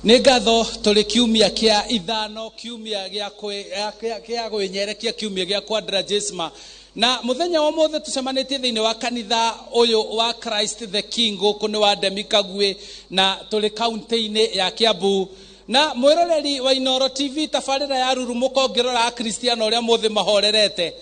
Nĩngatho tũrĩ kiumia kĩa ithano, kiumia gĩa gwĩnyerekia, kiumia gĩa kwandĩra Jesma. Na mũthenya wa ũmũthĩ tũcemanĩtie thĩinĩ wa kanitha ũyũ wa Christ the King gũkũ nĩ wa Ndemi Kagwe, na tũrĩ kaunti-inĩ ya Kiambu. Na mwĩroreri wa Inooro TV tabarĩra ya rurumũka ũngĩrora akristiano ũrĩa mũthĩ mahorerete,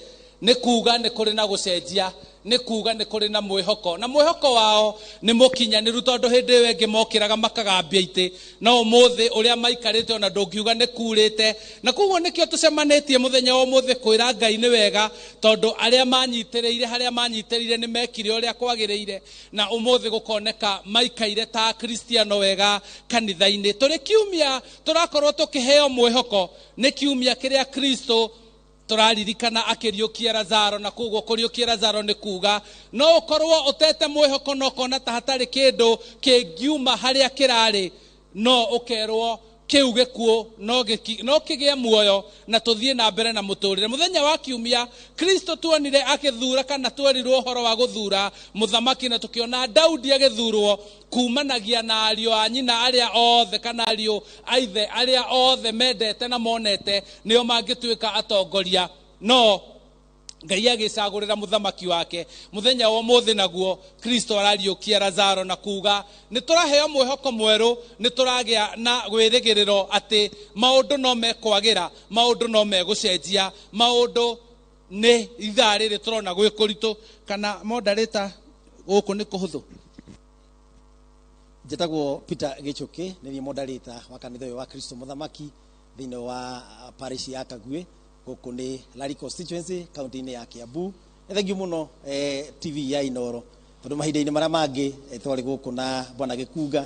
nĩ kuuga nĩ kũrĩ na gũcenjia, nĩ kuuga nĩ kũrĩ na mwĩhoko, na mwĩhoko wao nĩ mũkinyanĩru tondũ hĩndĩ ĩyo ĩngĩ mokĩraga makagambia itĩ, no ũmũthĩ ũrĩa maikarĩte ona ndũngiuga nĩ kurĩte. Na koguo nĩkĩo tũcemanĩtie mũthenya wa ũmũthĩ kwĩra Ngai nĩ wega, tondũ arĩa manyitĩrĩire harĩa manyitĩrĩire nĩ mekire ũrĩa kwagĩrĩire, na ũmũthĩ gũkoneka maikaire ta kristiano wega kanitha-inĩ. Tũrĩ kiumia tũrakorwo tũkĩheo mwĩhoko, nĩ kiumia kĩrĩa Kristo tũraririkana akĩriũkia Lazaro, na koguo kũriũkia Lazaro nĩ kuuga no ũkorwo ũtete mwĩhoko na ũkona ta hatarĩ kĩndũ kĩngiuma harĩa kĩrarĩ, no ũkerwo kĩu gĩkuũ no kĩgĩe muoyo na tũthiĩ na mbere na mũtũrĩre. Mũthenya wa kiumia Kristo tuonire agĩthura, kana twerirwo ũhoro wa gũthura mũthamaki, na tũkĩona Daudi agĩthurwo kumanagia na ariũ a nyina arĩa othe, kana ariũ a ithe arĩa othe mendete na monete nĩo mangĩtuĩka atongoria, no Ngai agĩcagũrĩra mũthamaki wake. Mũthenya wa ũmũthĩ naguo Kristo arariũkia Lazaro, na kuuga nĩ tũraheo mwĩhoko mwerũ, nĩ tũragĩa na gwĩrĩgĩrĩro atĩ maũndũ no mekwagĩra, maũndũ no megũcenjia, maũndũ nĩ ithaa rĩrĩ tũrona gwĩ kũritũ. Kana moderator gũkũ nĩ kũhũthũ? Njĩtagwo Peter Gichuki, nĩ niĩ moderator wa kanitha ũyũ wa Kristo mũthamaki thĩinĩ wa parish ya Kagwe gũkũ nĩ Lari constituency kaunti-inĩ ya Kiambu. Thengiũ mũno TV ya Inooro, tondũ mahinda-inĩ marĩa mangĩ twarĩ gũkũ na Bwana Gĩkunga,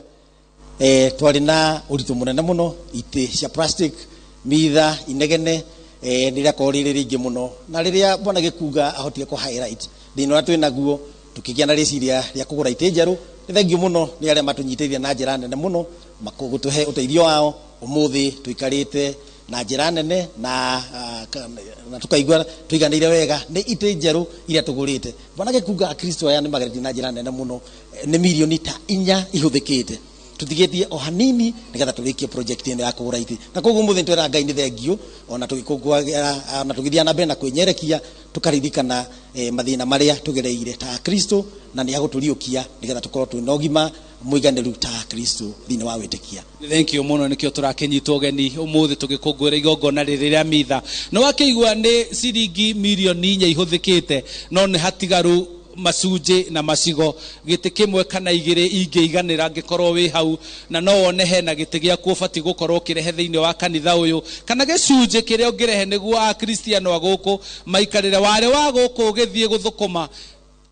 twarĩ na ũritũ mũnene mũno, itĩ cia plastic, mitha inegene, nĩrĩakorwo rĩrĩ rĩingĩ mũno, na rĩrĩa Bwana Gĩkunga ahotire kũ highlight thĩinĩ wa twĩ naguo, tũkĩgĩa na rĩciria rĩa kũgũra itĩ njerũ. Thengiũ mũno nĩ arĩa matũnyitĩrĩire na njĩra nene mũno, makũgũtũhe ũteithio wao. Ũmũthĩ tũikarĩte na njĩra nene na tukaigua tuiganĩire wega nĩ itĩ njerũ iria tũgũrĩte. Bwana Gĩkunga Kristo aya nĩ mageretie na njĩra nene mũno, nĩ mirioni ta 4 ihũthĩkĩte, tũtigĩtie o hanini nĩgetha tũrĩkie project ĩno ya kũgũra itĩ. Na koguo mũthĩ twĩra Ngai nĩ thengiũ, ona tũgĩkũngũagĩra ona tũgĩthiĩ na mbere na kwĩnyerekia, tũkaririkana mathĩna marĩa tũgereire ta Kristo, na nĩ agũtũriũkia nĩgetha tũkorwo twĩna ũgima mũiganĩru ta Kristo thĩinĩ wa wĩtĩkia. Thank you mũno, nĩkĩo tũrakĩnyitwo ũgeni ũmũthĩ tũgĩkũngũĩra igongona rĩrĩ rĩa mitha. No wakĩigua nĩ ciringi mirioni 4 ihũthĩkĩte, no nĩ hatigaru macunjĩ na macigo gĩtĩ kĩmwe kana igĩrĩ ingĩiganĩra ngĩkorwo wĩ hau, na no wone hena gĩtĩ gĩaku ũbatiĩ gũkorwo ũkĩrehe thĩinĩ wa kanitha ũyũ, kana gĩcunjĩ kĩrĩa ũngĩrehe nĩguo akristiano a gũkũ maikarĩre. Warĩ wa gũkũ ũgĩthiĩ gũthũkũma,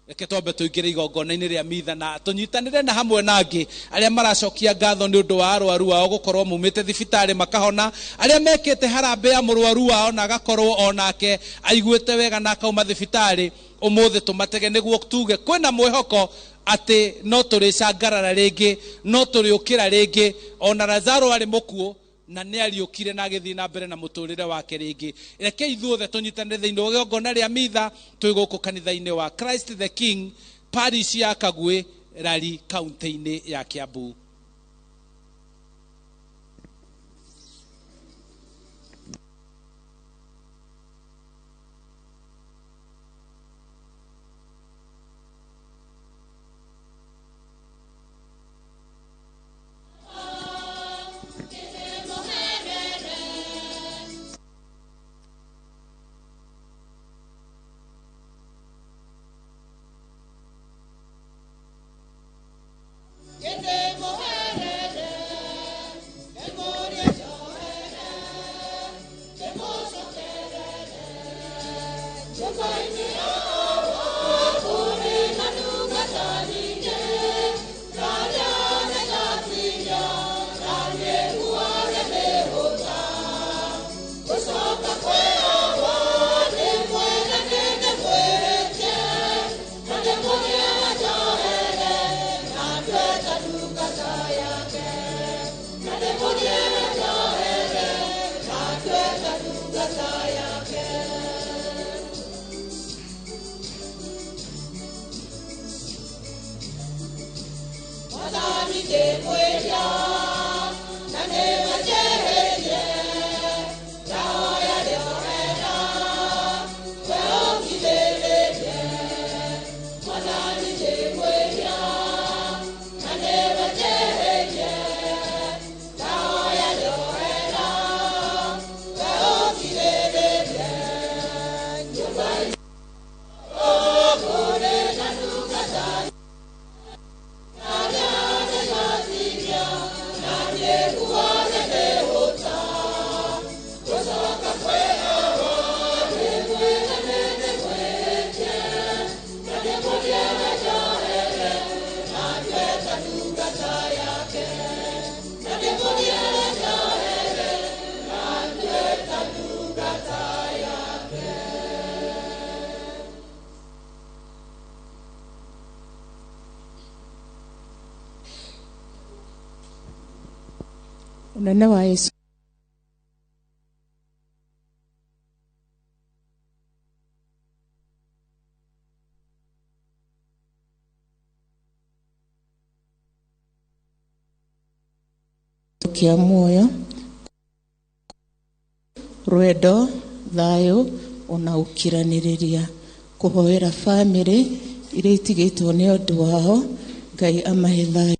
reke twambe tũingĩre igongona-inĩ rĩa mitha na tũnyitanĩre na hamwe na angĩ arĩa maracokia ngatho nĩ ũndũ wa arwaru wao gũkorwo mumĩte thibitarĩ makahona, arĩa mekĩte harambĩ ya mũrwaru wao na agakorwo onake aiguĩte wega na akauma thibitarĩ. Ũmũthĩ tũmatege nĩguo tuge kwĩna mwĩhoko atĩ no tũrĩcangarara rĩngĩ, no tũrĩũkĩra rĩngĩ. Ona Lazaro arĩ mũkuũ na nĩ ariũkire na agĩthiĩ na mbere na mũtũrĩre wake rĩngĩ. Reke ithuothe tũnyitanĩre thĩinĩ wa igongona rĩa mitha twĩ gũkũ kanitha-inĩ wa Christ the King, parish ya Kagwe, Lari, kaunti-inĩ ya Kiambu. Nane Unene wa Yesu. Kia moyo rwendo thayo ona ukiraniriria kuhoera family ire itigitwo ni undu wao Ngai amahe thayo.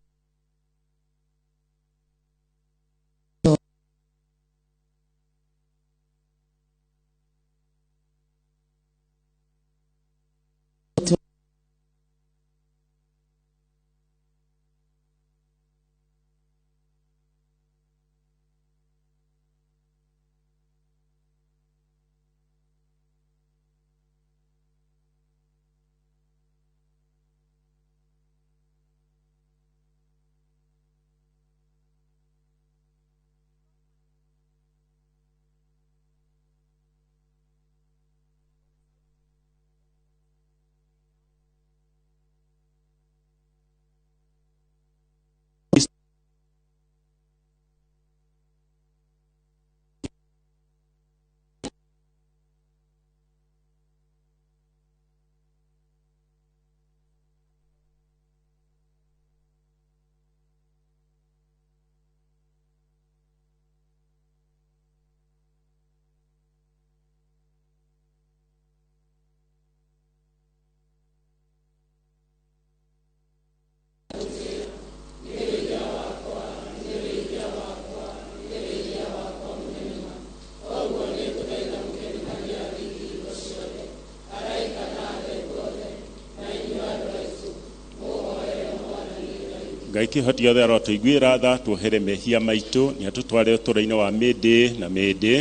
Ngai kĩhoti othe arotũiguĩra tha tuohere mehia maitũ nĩ atũtware ũtũũro-inĩ wa mĩndĩ na mĩndĩ.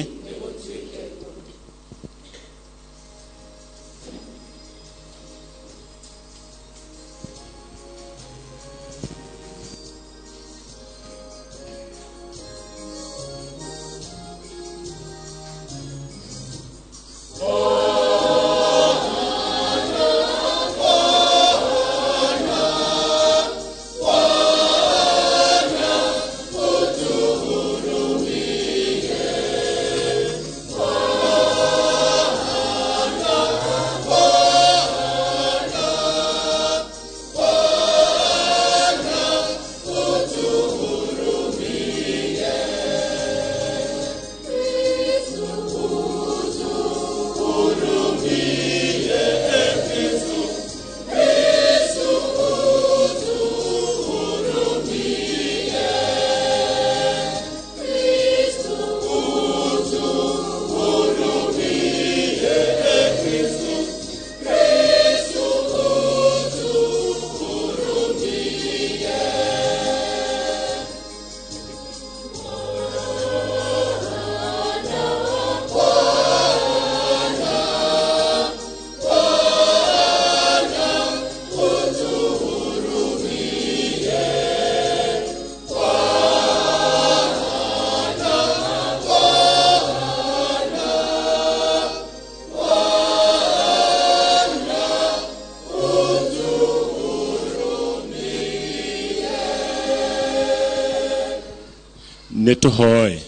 Nituhoe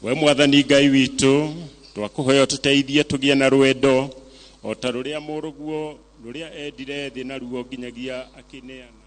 we mwathani Ngai witu twakuhoya tuteithie tugie na rwendo o ta ruria muruguo ruria endire thi na ruo nginyagia akineana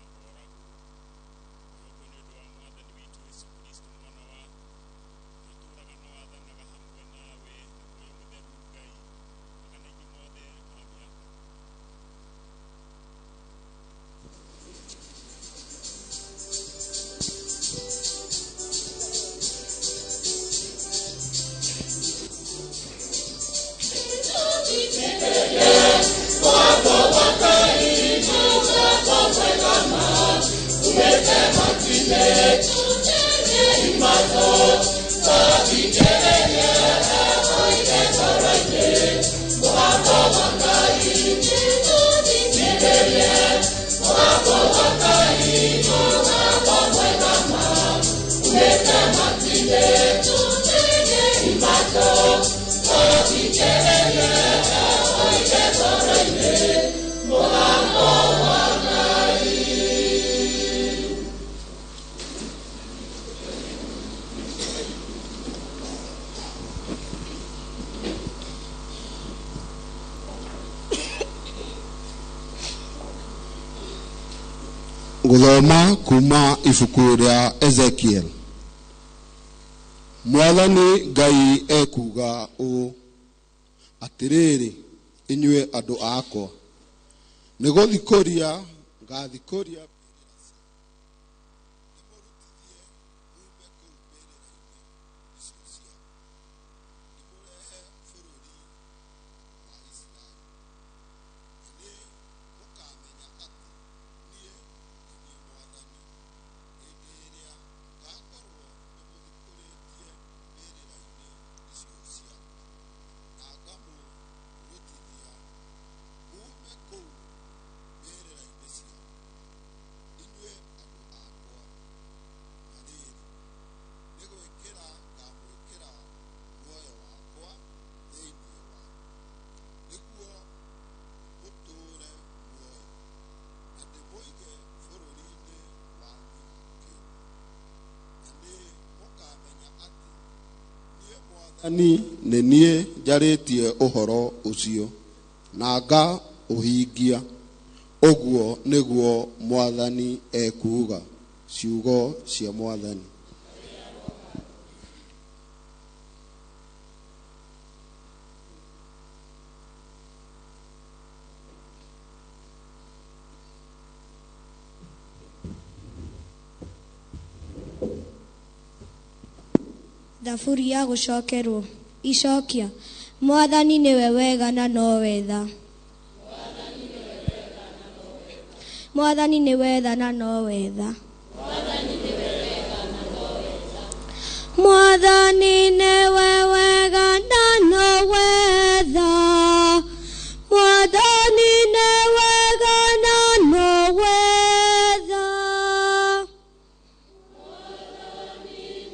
Guthoma kuma ibuku rĩa Ezekiel. Mwathani Ngai ekuga ũũ atĩrĩrĩ, inyuĩ andũ akwa, nĩ gũthikũria ngathikũria nĩ niĩ njarĩtie ũhoro ũcio na nga ũhingia. Ũguo nĩguo Mwathani ekuga. Ciugo cia Mwathani. Thaburi ya gũcokerwo. Icokia. Mwathani nĩwe wega na no wetha. Mwathani nĩ wetha na no wetha. Mwathani nĩwe wega na no wetha. Mwathani nĩ wega na no wetha.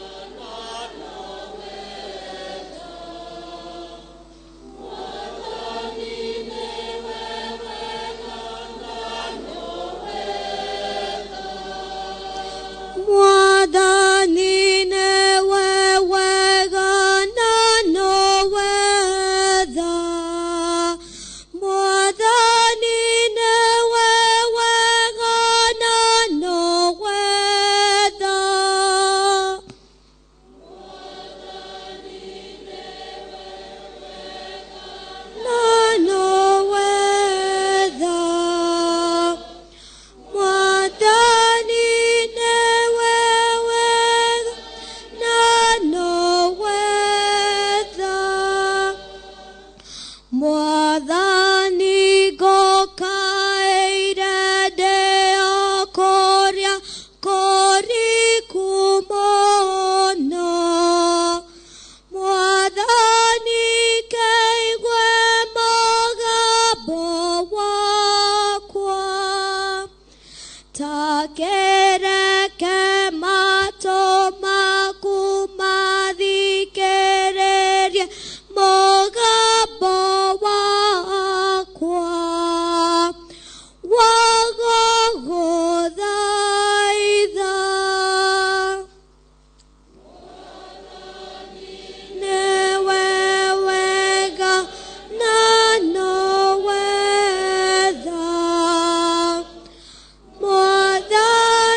Mwathani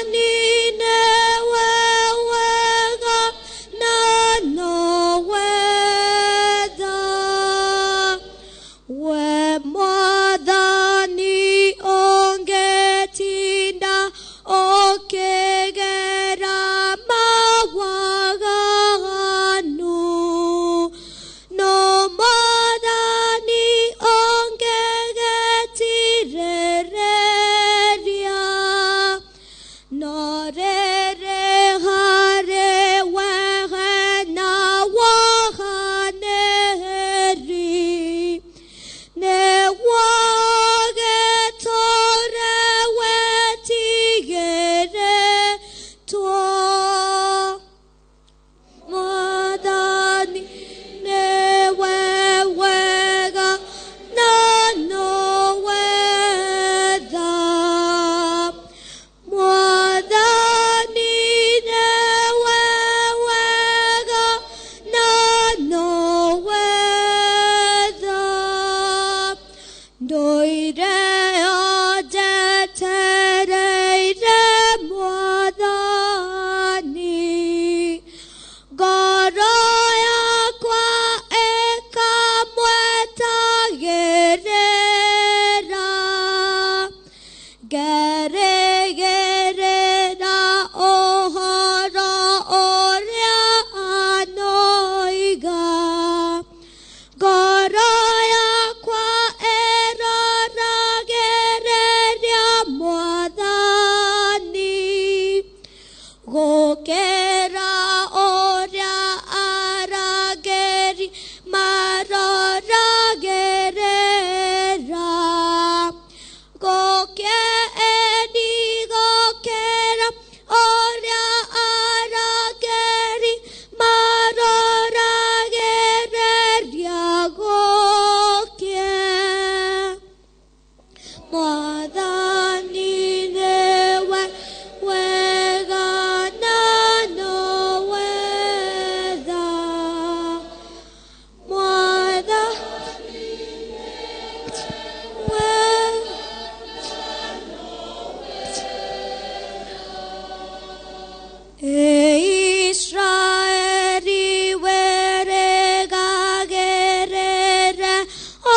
Israeli weregagerere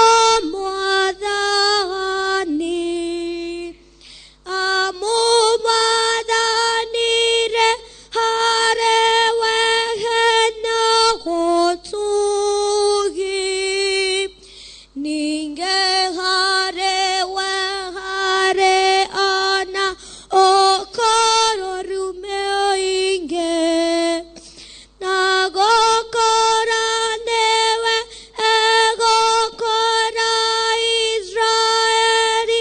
omwathani amumwathanire hare wehena gutugi ninge hare wehare ana okoro rumeo inge nagokora newe egokora Israeli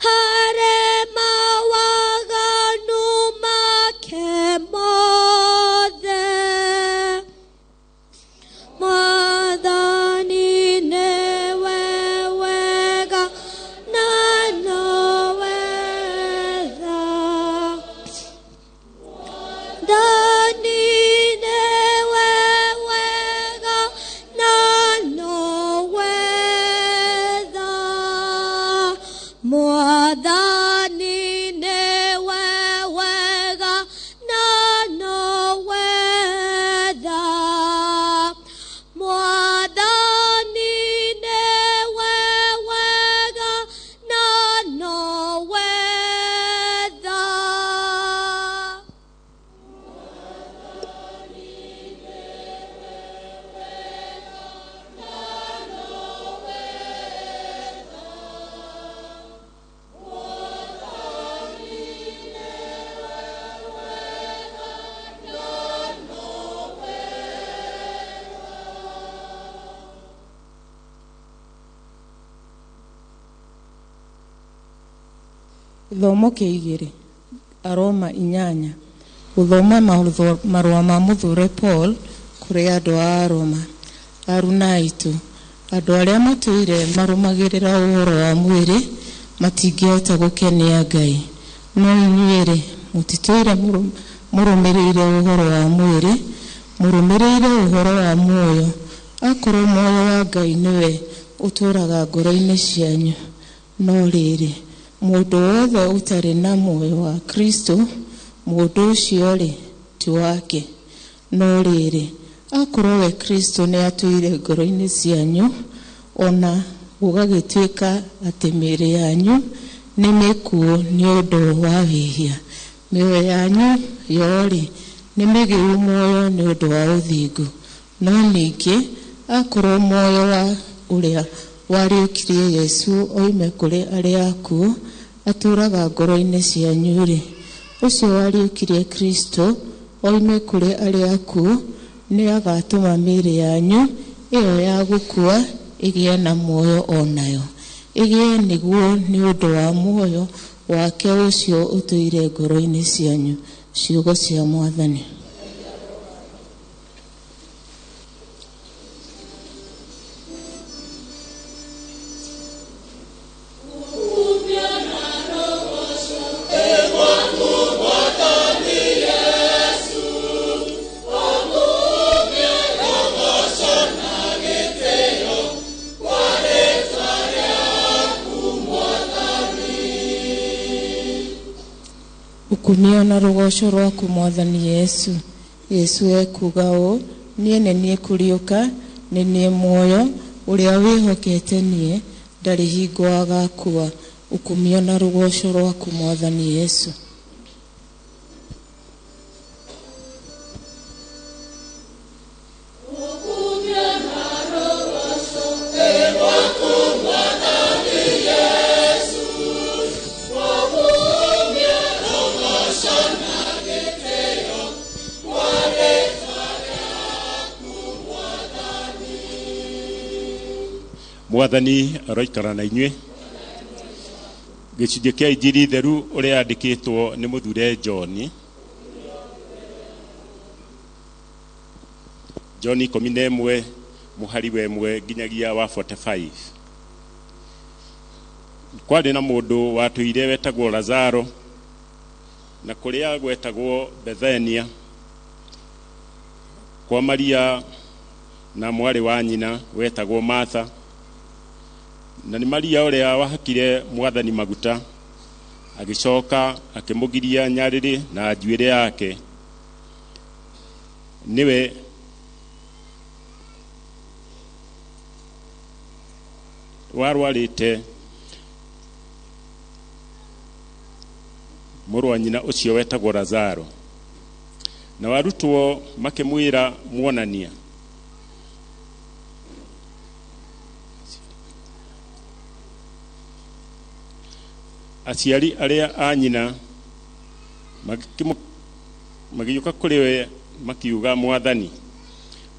hare mawaganu make mothe Mwathani newe wega na nowetha Mwathani newe wega na nowetha Mwathani newe wega na nowetha Mwathani newe wega na nowetha Githomo kĩa 2 Aroma 8 Gũthoma marũa ma mũthure Paul kũrĩ andũ a Roma. Aruna aitũ, andũ arĩa matũire marũmagĩrĩra ũhoro wa mwĩrĩ matingĩhota gũkenia Ngai. No inyuĩ-rĩ, mũtitũire mũrũmĩrĩire ũhoro wa mwĩrĩ, mũrũmĩrĩire ũhoro wa muoyo. Akorwo muoyo wa Ngai nĩwe ũtũũraga ngoro-inĩ cianyu. No rĩrĩ, mũndũ wothe ũtarĩ na muoyo wa Kristo, mũndũ ũcio-rĩ ti wake. No rĩrĩ, akorwo we Kristo nĩ atũire ngoro-inĩ cianyu, ona gũgagĩtuĩka atĩ mĩĩrĩ yanyu nĩ mĩkuũ nĩ ũndũ wa wĩhia, mĩoyo yanyu yo-rĩ nĩ mĩgĩu muoyo nĩ ũndũ wa ũthingu. No ningĩ akorwo muoyo wa ũrĩa wariũkirie Yesu oime kũrĩ arĩa akuũ atũũraga ngoro-inĩ cianyu-rĩ, ũcio wariũkirie Kristo oime kũrĩ arĩa akuũ nĩ agatũma mĩĩrĩ yanyu ĩyo ya gũkua ĩgĩe na muoyo onayo, ĩgĩe nĩguo nĩ ũndũ wa muoyo wake ũcio ũtũire ngoro-inĩ cianyu. Ciugo cia Mwathani. Kumio na rũgosho rwaku Mwathani Yesu. Yesu ekuga ũũ, niĩ nĩ niĩ kũriũka, nĩ niĩ muoyo, ũrĩa wĩhokete niĩ ndarĩ hingo agakua. Ukumio na rũgosho rwaku Mwathani Yesu. Mwathani aroikara na inyuĩ. Gĩcunjĩ kĩa Injili theru ũrĩa yandĩkĩtwo nĩ mũthure John. John 11 mũhari wa 1 nginyagia wa 45. Kwarĩ na mũndũ watũire wetagwo Lazaro, na kũrĩa gwetagwo Bethania, kwa Maria na mwarĩ wa nyina wetagwo Martha. Na nĩ Maria ũrĩa wahakire Mwathani maguta, agĩcoka akĩmũgiria nyarĩrĩ na njuĩrĩ yake. niwe warwarite murwa nyina ucio wetagwo Lazaro, na warutwo makimwira muonania. Aciari aria a nyina magiyuka kuri we makiuga, Mwathani,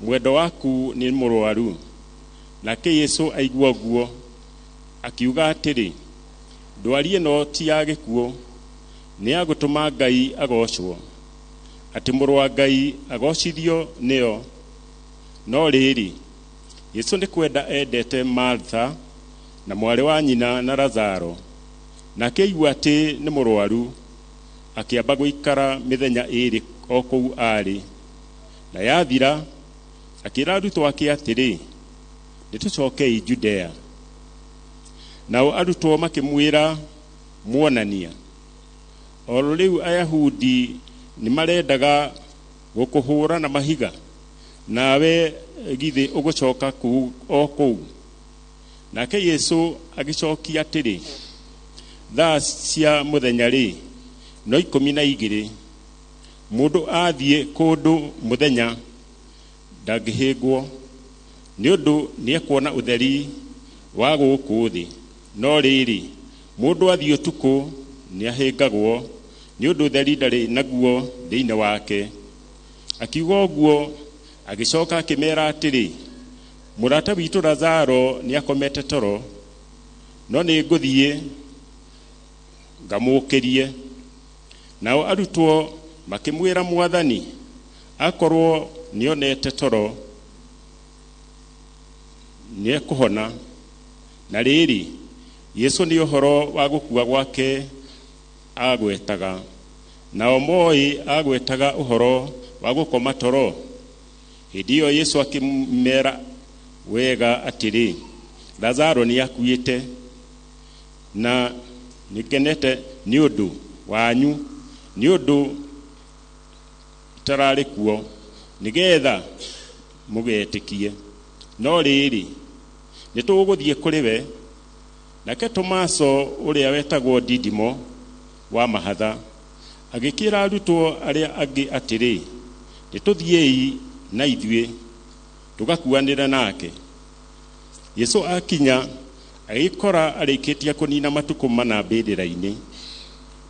mwendo waku ni murwaru. Nake Yesu aigua guo akiuga atiri, ndwari ino ti ya gikuo, ni agutuma Ngai agocwo, ati mũrũ wa Ngai agocithio nio. No rĩrĩ, Yesu nĩ kwenda endete Martha na mwarĩ wa nyina na Lazaro, na akĩigua atĩ nĩ mũrwaru, akĩamba gũikara mĩthenya ĩrĩ o kũu arĩ. Na yathira, akĩra arutwo ake atĩrĩ, nĩtũcokei Judea. Nao arutwo makĩmwĩra, muonania, o rĩu Ayahudi nĩmarendaga gũkũhũra na mahiga, nawe githĩ ũgũcoka o kũu? Nake Yesu agĩcokia atĩrĩ, thaa cia mũthenya rĩ, no 12. Mũndũ athiĩ kũndũ mũthenya ndangĩhĩngwo, nĩ ũndũ nĩekuona ũtheri wa gũkũ thĩ. No rĩrĩ, mũndũ athiĩ ũtukũ nĩahĩngagwo, nĩ ũndũ ũtheri ndarĩ naguo thĩinĩ wake. Akiuga ũguo, agĩcoka akĩmeera atĩrĩ, mũrata witũ Lazaro nĩakomete toro, no nĩngũthiĩ ngamũkĩrie. Nao arutwo makĩmwĩra, Mwathani, akorwo nĩonete toro nĩekũhona. Na rĩrĩ, Yesu nĩ ũhoro wa gũkua gwake agwetaga, nao moĩ agwetaga ũhoro wa gũkoma toro. Hĩndĩ ĩyo Yesu akĩmeera wega atĩrĩ, Lazaro nĩakuĩte, na nĩngenete nĩ ũndũ wanyu, nĩ ũndũ itararĩ kuo, nĩgetha mũgetĩkie. No rĩrĩ, nĩtũgũthiĩ kũrĩ we. Nake Tomaso ũrĩa wetagwo Didimo wa mahatha agĩkĩra arutwo arĩa angĩ atĩrĩ, nĩtũthiĩi na ithuĩ tũgakuanĩra nake. Yesu akinya agĩkora arĩkĩtie kũnina matukũ mana mbĩrĩra-inĩ.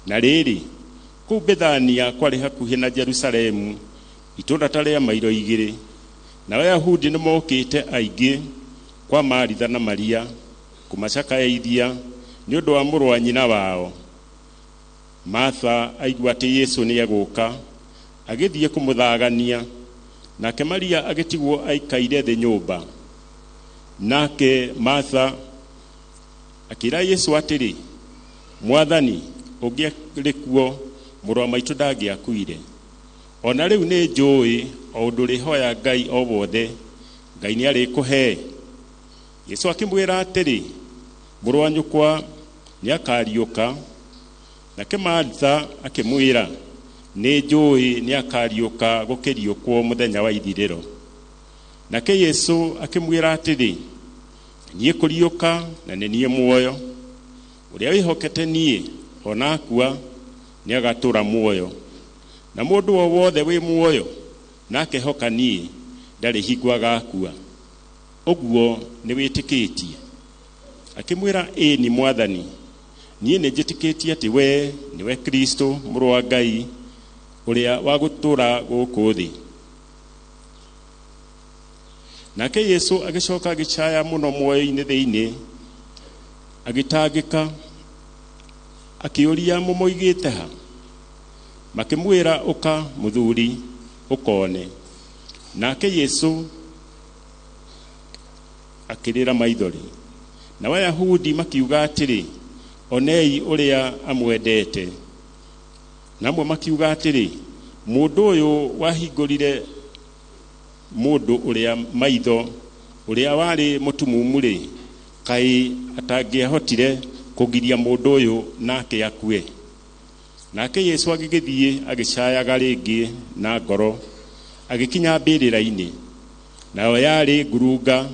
Na rĩrĩ, kũu Bethania kwarĩ hakuhĩ na Jerusalemu, itũũra ta rĩa mairo 2. Na Ayahudi nĩmokĩte aingĩ kwa Maritha na Maria kũmacakaithia nĩ ũndũ wa mũrũ wa nyina wao. Martha aigua atĩ Yesu nĩegũka, agĩthiĩ kũmũthagania, nake Maria agĩtigwo aikaire thĩ nyũmba. Nake Martha akĩra Yesu atĩrĩ, Mwathani, ũngĩarĩ kuo, mũrũ wa maitũ ndangĩakuire. Ona rĩu nĩ njũĩ o ũndũ ũrĩhoya Ngai o wothe, Ngai nĩarĩkũhe. Yesu akĩmwĩra atĩrĩ, mũrũ wa nyũkwa nĩakariũka. Nake Martha akĩmwĩra, nĩ njũĩ nĩakariũka gũkĩriũkwo mũthenya wa ithirĩro. Nake Yesu akĩmwĩra atĩrĩ, niĩ kũriũka na nĩ niĩ muoyo. Ũrĩa wĩhokete niĩ ona akua nĩagatũũra muoyo, na mũndũ o wothe wĩ muoyo na akehoka niĩ ndarĩ hingo agakua. Ũguo nĩ wĩtĩkĩtie? Akĩmwĩra, ĩĩ Mwathani, niĩ nĩnjĩtĩkĩtie atĩ we nĩwe Kristo mũrũ wa Ngai ũrĩa wa gũtũũra gũkũ thĩ. Nake Yesu agĩcoka agĩcaya mũno muoyo-inĩ thĩinĩ, agĩtangĩka, akĩũria, mũmoigĩte ha? Makĩmwĩra, ũka mũthuri ũkone. Nake Yesu akĩrĩra maithori. Na Ayahudi makiuga atĩrĩ, onei ũrĩa amwendete. Namwe makiuga atĩrĩ, mũndũ ũyũ wahingũrire mũndũ ũrĩa maitho, ũrĩa warĩ mũtumumu-rĩ, kaĩ atangĩahotire kũgiria mũndũ ũyũ nake akue. Nake Yesu agĩgĩthiĩ agĩcayaga rĩngĩ na ngoro, agikinya mbirira-ini, nayo yari ngurunga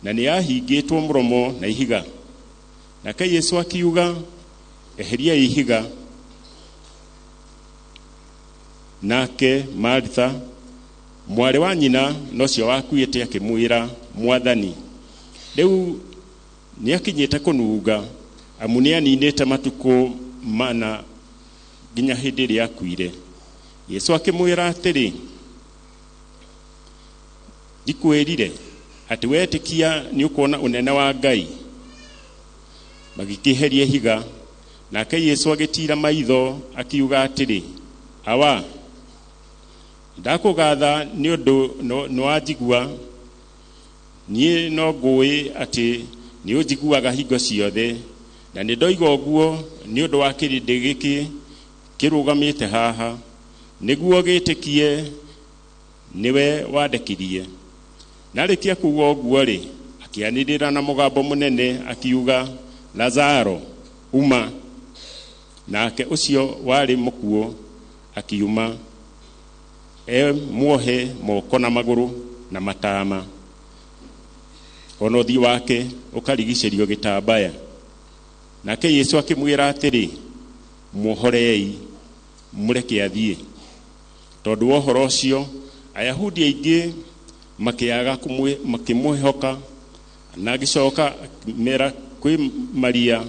na nĩ yahingĩtwo mũromo na ihiga. Nake Yesu akiuga, eheria ihiga. Nake Martha, mwarĩ wa nyina nocio wakuĩte, akĩmwĩra, Mwathani, rĩu nĩ akinyĩte kũnunga, amu nĩ aninĩte matukũ mana nginya hĩndĩ ĩrĩa akuire. Yesu akĩmwĩra atĩrĩ, ndikwĩrire atĩ wetĩkia nĩ ũkuona ũnene wa Ngai? Magĩkĩeheria ihiga. Nake Yesu agĩtira maitho akiuga atĩrĩ, awa, ndakũgatha nĩ ũndũ nĩ wanjigua. Niĩ no ngũĩ atĩ nĩ ũnjiguaga hingo ciothe, na nĩ ndoiga ũguo nĩ ũndũ wa kĩrĩndĩ gĩkĩ kĩrũgamĩte haha, nĩguo gĩtĩkie nĩwe wandekirie. Narĩkia kuuga ũguo-rĩ, akĩanĩrĩra na mũgambo mũnene akiuga, Lazaro, uma. Nake ũcio warĩ mũkuũ akiuma, muohe moko na magũrũ na matama, ona ũthiũ wake ũkarigicĩrio gĩtambaya. Nake Yesu akĩmwĩra atĩrĩ, muohorei, mũreke athiĩ. Tondũ wa ũhoro ũcio, Ayahudi aingĩ makĩmwĩhoka, na agĩcoka mera kwĩ Maria,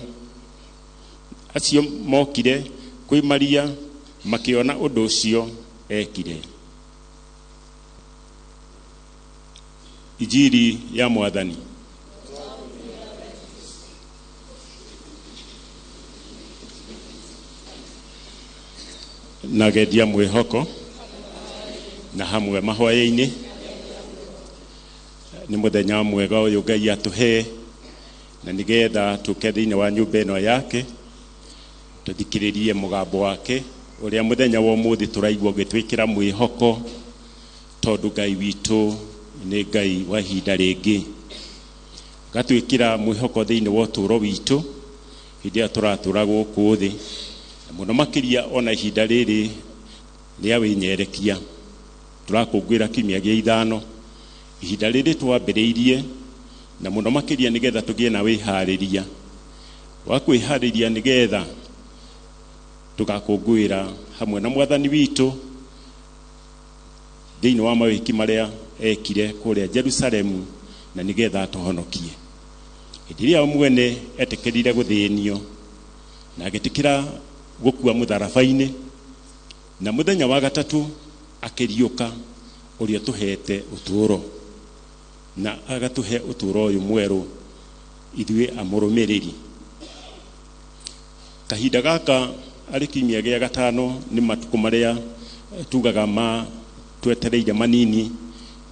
acio mokire kwĩ Maria makĩona ũndũ ũcio ekire. Injili ya Mwathani. Nagedia mwĩhoko na hamwe mahoya-inĩ, nĩ mũthenya mwega ũyũ Ngai atũhe, na nĩgetha tũke thĩinĩ wa nyũmba ĩno yake tũthikĩrĩrie mũgambo wake ũrĩa mũthenya wa ũmũthĩ tũraigua ũgĩtwĩkĩra mwĩhoko, tondũ Ngai witũ nĩ Ngai wa ihinda rĩngĩ. Gatwĩkĩra mwĩhoko thĩinĩ wa ũtũũro witũ hĩndĩ ĩrĩa tũratũũra gũkũ thĩ, na mũno makĩria ona ihinda rĩrĩ rĩa wĩnyerekia. Tũrakũngũĩra kiumia gĩa 5, ihinda rĩrĩ twambĩrĩirie, na mũno makĩria nĩgetha tũgĩe na wĩharĩria wa kwĩharĩria nĩgetha tũgakũngũĩra hamwe na Mwathani witũ thĩinĩ wa mawĩki marĩa ekire kũrĩa Jerusalemu, na nĩgetha atũhonokie. Hĩndĩ ĩrĩa mwene etĩkĩrire gũthĩnio na agĩtĩkĩra gũkua mũtharaba-inĩ, na mũthenya wa gatatũ akĩriũka, ũrĩa tũhete ũtũũro na agatũhe ũtũũro ũyũ mwerũ ithuĩ amũrũmĩrĩri. Kahinda gaka arĩ kiumia gĩa 5 nĩ matukũ marĩa tugaga twetereire manini,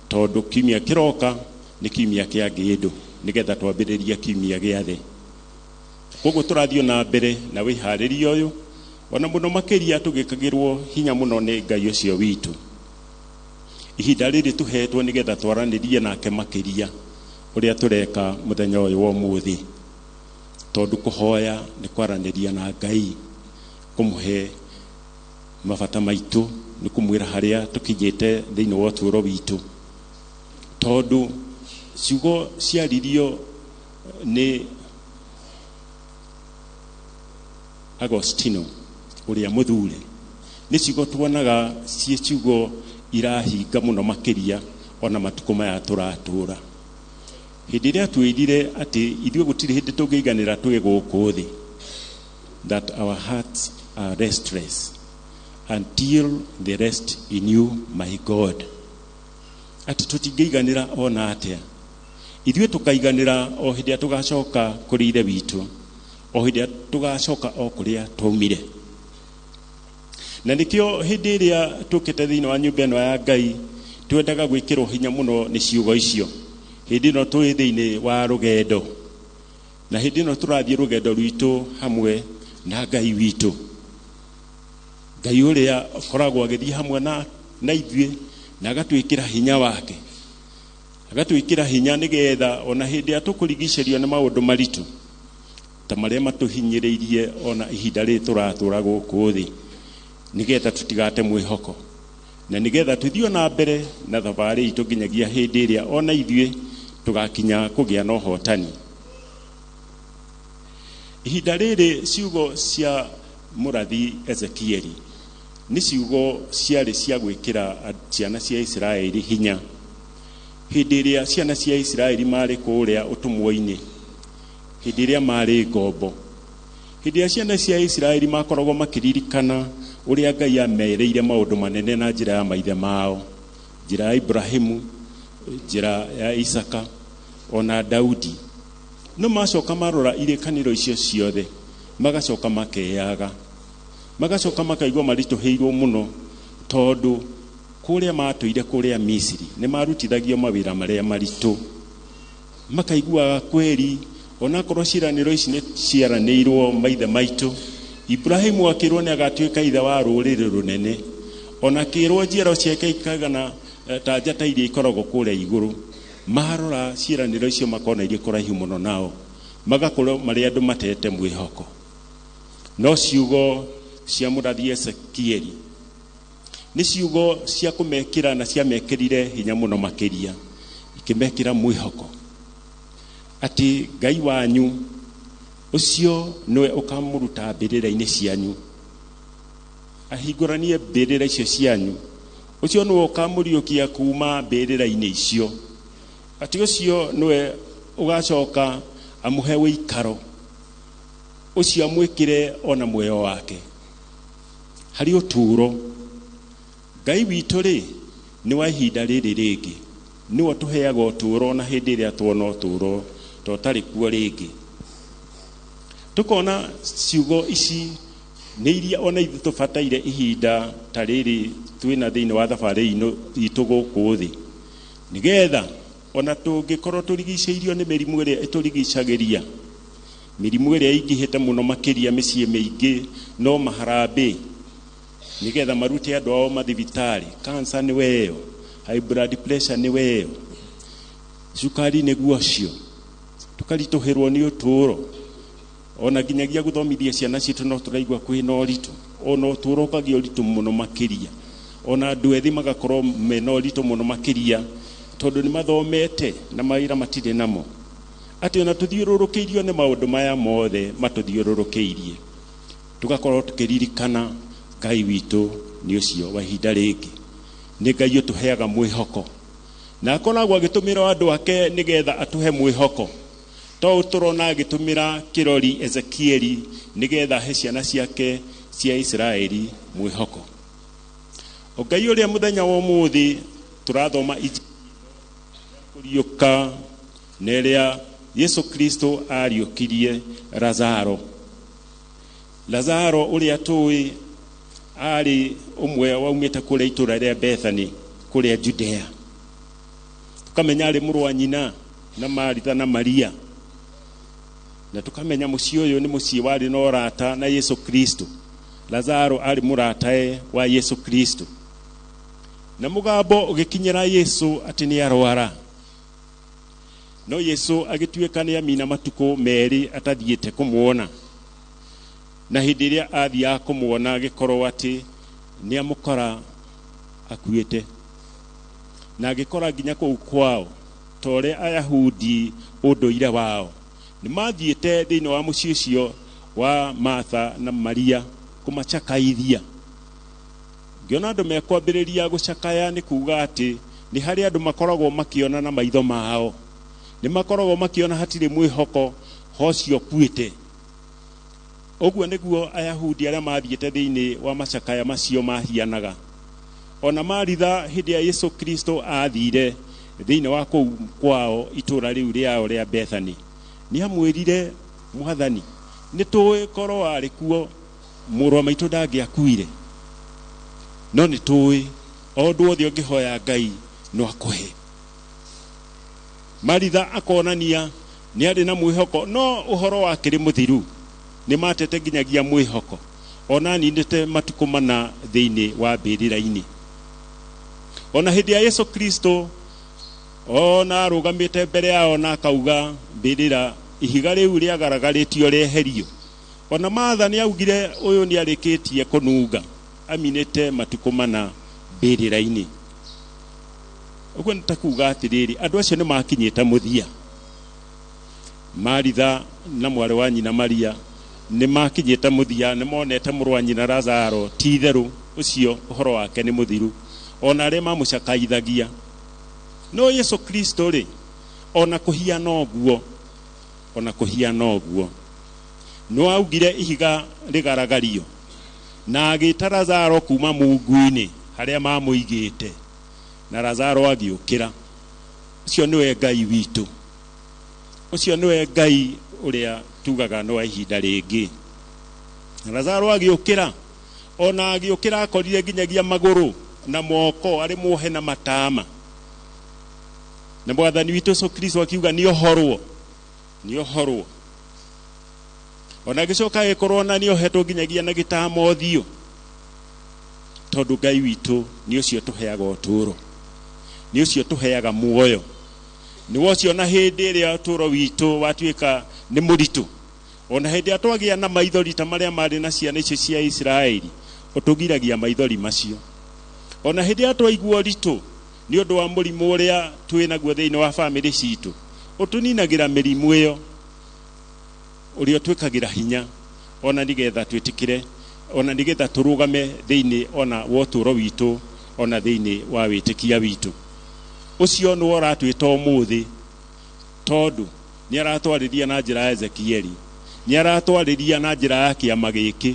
tondũ kiumia kĩroka nĩ kiumia kĩa ngĩndũ, nĩgetha twambĩrĩria kiumia gĩa thĩ. Koguo tũrathiĩ na mbere na wĩharĩria ũyũ, ona mũno makĩria tũgĩkagĩrwo hinya mũno nĩ Ngai ũcio witũ. Ihinda rĩrĩ tũhetwo nĩgetha twaranĩrie nake makĩria ũrĩa tũreka mũthenya ũyũ wa ũmũthĩ, tondũ kũhoya nĩ kwaranĩria na Ngai, kũmũhe mabata maitũ, nĩ kũmwĩra harĩa tũkinyĩte thĩinĩ wa ũtũũro witũ. Tondũ ciugo ciaririo nĩ Agostino ũrĩa mũthure, nĩ ciugo tuonaga ciĩ ciugo irahinga mũno makĩria ona matukũ maya tũratũũra. Hĩndĩ ĩrĩa twĩrire atĩ ithuĩ gũtirĩ hĩndĩ tũngĩiganĩra twĩ gũkũ thĩ, that our hearts are restless until they rest in you, my God. Atĩ tũtingĩiganĩra ona atĩa, ithuĩ tũkaiganĩra o hĩndĩ ĩrĩa tũgacoka kũrĩ Ithe witũ, o hĩndĩ ĩrĩa tũgacoka o kũrĩa twaumire. Na nĩkĩo hĩndĩ ĩrĩa tũkĩte thĩinĩ wa nyũmba ĩno ya Ngai, twendaga gwĩkĩrwo hinya mũno nĩ ciugo icio. Hĩndĩ ĩno tũrĩ thĩinĩ wa rũgendo, na hĩndĩ ĩno tũrathiĩ rũgendo rwitũ hamwe na Ngai witũ. Ngai ũrĩa akoragwo agĩthiĩ hamwe na ithuĩ na agatwĩkĩra hinya wake, agatwĩkĩra hinya nĩgetha ona hĩndĩ ĩrĩa tũkũrigicĩrio nĩ maũndũ maritũ ta marĩa matũhinyĩrĩirie ona ihinda rĩrĩ tũratũũra gũkũ thĩ, nĩgetha tũtigate mwĩhoko, na nigetha tuthio na mbere na thabari itu nginyagia hindi iria ona ithuĩ tugakinya kũgĩa na ũhotani. Ihinda rĩrĩ ciugo cia mũrathi Ezekieli nĩ ciugo ciarĩ cia gwĩkĩra ciana cia Isiraeli hinya. Hĩndĩ ĩrĩa ciana cia Isiraeli marĩ kũrĩa ũtũmwo-inĩ, hĩndĩ ĩrĩa marĩ ngombo, hĩndĩ ĩrĩa ciana cia Isiraeli makoragwo makĩririkana ũrĩa Ngai amereire maũndũ manene na njĩra ya maithe mao, njĩra ya Ibrahimu, njĩra ya Isaka, ona Daudi. No macoka marora irĩkanĩro icio ciothe, magacoka makeyaga, magacoka makaigua maritũhĩirwo mũno, tondũ kũrĩa matũire kũrĩa Misiri nĩ marutithagio mawĩra marĩa maritũ. Makaiguaga kweri ona korwo ciĩranĩro ici nĩ ciaranĩirwo maithe maitũ. Ibrahimu akĩrwo nĩ agatuĩka ithe wa rũrĩrĩ rũnene, ona kĩrwo njiaro ciake ikagana ta njata iria ikoragwo kũrĩa igũrũ. Marora ciĩranĩro icio makona iria kũraihu mũno nao, magakorwo marĩ andũ matete mwĩhoko. No ciugo cia mũrathi Ezekieli nĩ ciugo cia kũmekĩra na ciamekĩrire hinya mũno makĩria, ikĩmekĩra mwĩhoko atĩ Ngai wanyu ucio niwe ũkamũruta mbĩrĩra-inĩ cianyu, ahingũranie mbĩrĩra icio cianyu. Ucio niwe ũkamũriũkia kuma mbĩrĩra-inĩ icio, atĩ ucio niwe ũgacoka amũhe wĩikaro, ucio amwĩkĩre ona muoyo wake harĩ ũtũũro. Ngai witũ rĩ nĩ wa ihinda rĩrĩ rĩngĩ, nĩwe tũheaga ũtũũro na hĩndĩ ĩrĩa tuona ũtũũro tũtarĩ kuo rĩngĩ. Tukona ciugo ici nĩ iria ona ithuĩ tũbataire ihinda ta rĩrĩ twĩna thĩinĩ wa thabarĩ itũ gũkũ thĩ, nigetha ona tũngĩkorwo tũrigicĩirio nĩ mĩrimũ ĩrĩa ĩtũrigicagĩria, mĩrimũ ĩrĩa ingĩhĩte mũno makĩria mĩciĩ mĩingĩ, no maharambĩ nigetha marute andũ ao mathibitarĩ. Cancer nĩ weyo, high blood pressure nĩ weyo, cukari nĩguo ũcio, tukaritũhĩrwo nĩ ũtũũro, ona nginyagia gũthomithia ciana citũ no tũraigua kwĩna ũritũ, ona ũtũũro ũkagĩa ũritũ mũno makĩria, ona andũ ethĩ magakorwo mena ũritũ mũno makĩria, tondũ nĩ mathomete na mawĩra matirĩ namo. Atĩ ona tũthiũrũrũkĩirio nĩ maũndũ maya mothe matũthiũrũrũkĩirie, tugakorwo tũkĩririkana Ngai witũ nĩ ũcio wa ihinda rĩngĩ. Nĩ Ngai ũtũheaga mwĩhoko, na akoragwo agĩtũmĩra andũ ake nĩgetha atũhe mwĩhoko. To tũrona agĩtũmĩra kĩrori Ezekieli nĩgetha he ciana ciake cia Isiraeli mwĩhoko. O Ngai ũrĩa mũthenya wa ũmũthĩ tũrathoma kũriũka na ĩrĩa Yesu Kristo ariũkirie Lazaro. Lazaro ũrĩa tũĩ arĩ ũmwe waumĩte kũrĩa itũũra rĩa Bethany kũrĩa Judea. Tukamenya arĩ mũrũ wa nyina na Maritha na Maria, na tukamenya mũciĩ ũyũ nĩ mũciĩ warĩ na ũrata na Yesu Kristo. Lazaro arĩ mũratae wa Yesu Kristo, na mũgambo ũgĩkinyĩra Yesu atĩ nĩ arwara. No Yesu agĩtuĩka nĩ amina matukũ merĩ atathiĩte kũmuona, na hĩndĩ ĩrĩa athiaga kũmuona agĩkorwo atĩ nĩ amũkora akuĩte, na agĩkora nginya kũu kwao ta ũrĩa Ayahudi ũndũire wao nĩ mathiĩte thĩinĩ wa mũciĩ ũcio wa Martha na Maria kũmacakaithia. Ngĩona andũ mekwambĩrĩria gũcakaya nĩ kuuga atĩ nĩ harĩ andũ makoragwo makĩona na maitho mao, nĩ makoragwo makĩona hatirĩ mwĩhoko hocio kuĩte. Ũguo nĩguo Ayahudi arĩa mathiĩte thĩinĩ wa macakaya macio mahianaga. Ona Maritha hĩndĩ ya Yesu Kristo athire thĩinĩ wa kũu kwao itũũra rĩu rĩao rĩa Bethany, nĩ amwĩrire Mwathani, nĩ tũĩ korwo arĩ kuo mũrũ wa maitũ ndangĩakuire, no nĩ tũĩ o ũndũ wothe ũngĩhoya Ngai no akũhe. Maritha akonania nĩ arĩ na mwĩhoko, no ũhoro wake rĩ mũthiru, nĩ matete nginyagia mwĩhoko, ona ninĩte matukũ mana thĩinĩ wa mbĩrĩra-inĩ. Ona hĩndĩ ya Yesu Kristo ona arũgamĩte mbere yao na akauga mbĩrĩra ihiga rĩu rĩagaragaritio rĩeherio. Ona Martha nĩ augire ũyũ nĩ arĩkĩtie kũnunga, aminĩte matukũ mana mbĩrĩra-inĩ. Ũguo nĩ ta kuuga atĩrĩrĩ, andũ acio nĩ makinyĩte mũthia. Maritha na mwarĩ wa nyina Maria nĩ makinyĩte mũthia, nĩ monete mũrũ wa nyina Lazaro ti itherũ ũcio ũhoro wake nĩ mũthiru, ona arĩa mamũcakaithagia. No Yesu Kristo rĩ, ona kũhiana ũguo no augire ihiga rĩgaragario na agĩta Lazaro kuma mungu-inĩ harĩa mamũigĩte, na Lazaro agĩũkĩra. Ũcio nĩwe Ngai witũ, ũcio nĩwe Ngai ũrĩa tugaga no ihinda rĩngĩ. Na Lazaro agĩũkĩra, ona agĩũkĩra akorire nginyagia magũrũ na moko arĩ muohe na matama. Na Mwathani witũ Yesu Kristo akiuga nĩ ohorwo. Ona gĩcoka gĩkorwo na nĩ ohetwo nginyagia na gĩtama ũthiũ, tondũ Ngai witũ nĩ ũcio tũheaga ũtũũro, nĩ ũcio tũheaga muoyo, nĩ wocio na hĩndĩ ĩrĩa ũtũũro witũ watuĩka nĩ mũritũ, ona hĩndĩ ĩrĩa twagĩa na maithori ta marĩa marĩ na ciana icio cia Isiraeli, ũtũgiragia maithori macio. Ona hĩndĩ ĩrĩa twaigua ũritũ nĩ ũndũ wa mũrimũ ũrĩa twĩnaguo thĩinĩ wa bamĩrĩ citũ, ũtũninagĩra mĩrimũ ĩyo, ũrĩa twĩkagĩra hinya ona nĩgetha twĩtĩkĩre, ona nĩgetha tũrũgame thĩinĩ ona wa ũtũũro witũ, ona thĩinĩ wa wĩtĩkia witũ. Ũcio nĩ ũratwĩta ũmũthĩ, tondũ nĩ aratwarĩria na njĩra ya Ezekieli, nĩ aratwarĩria na njĩra ya kĩama gĩkĩ.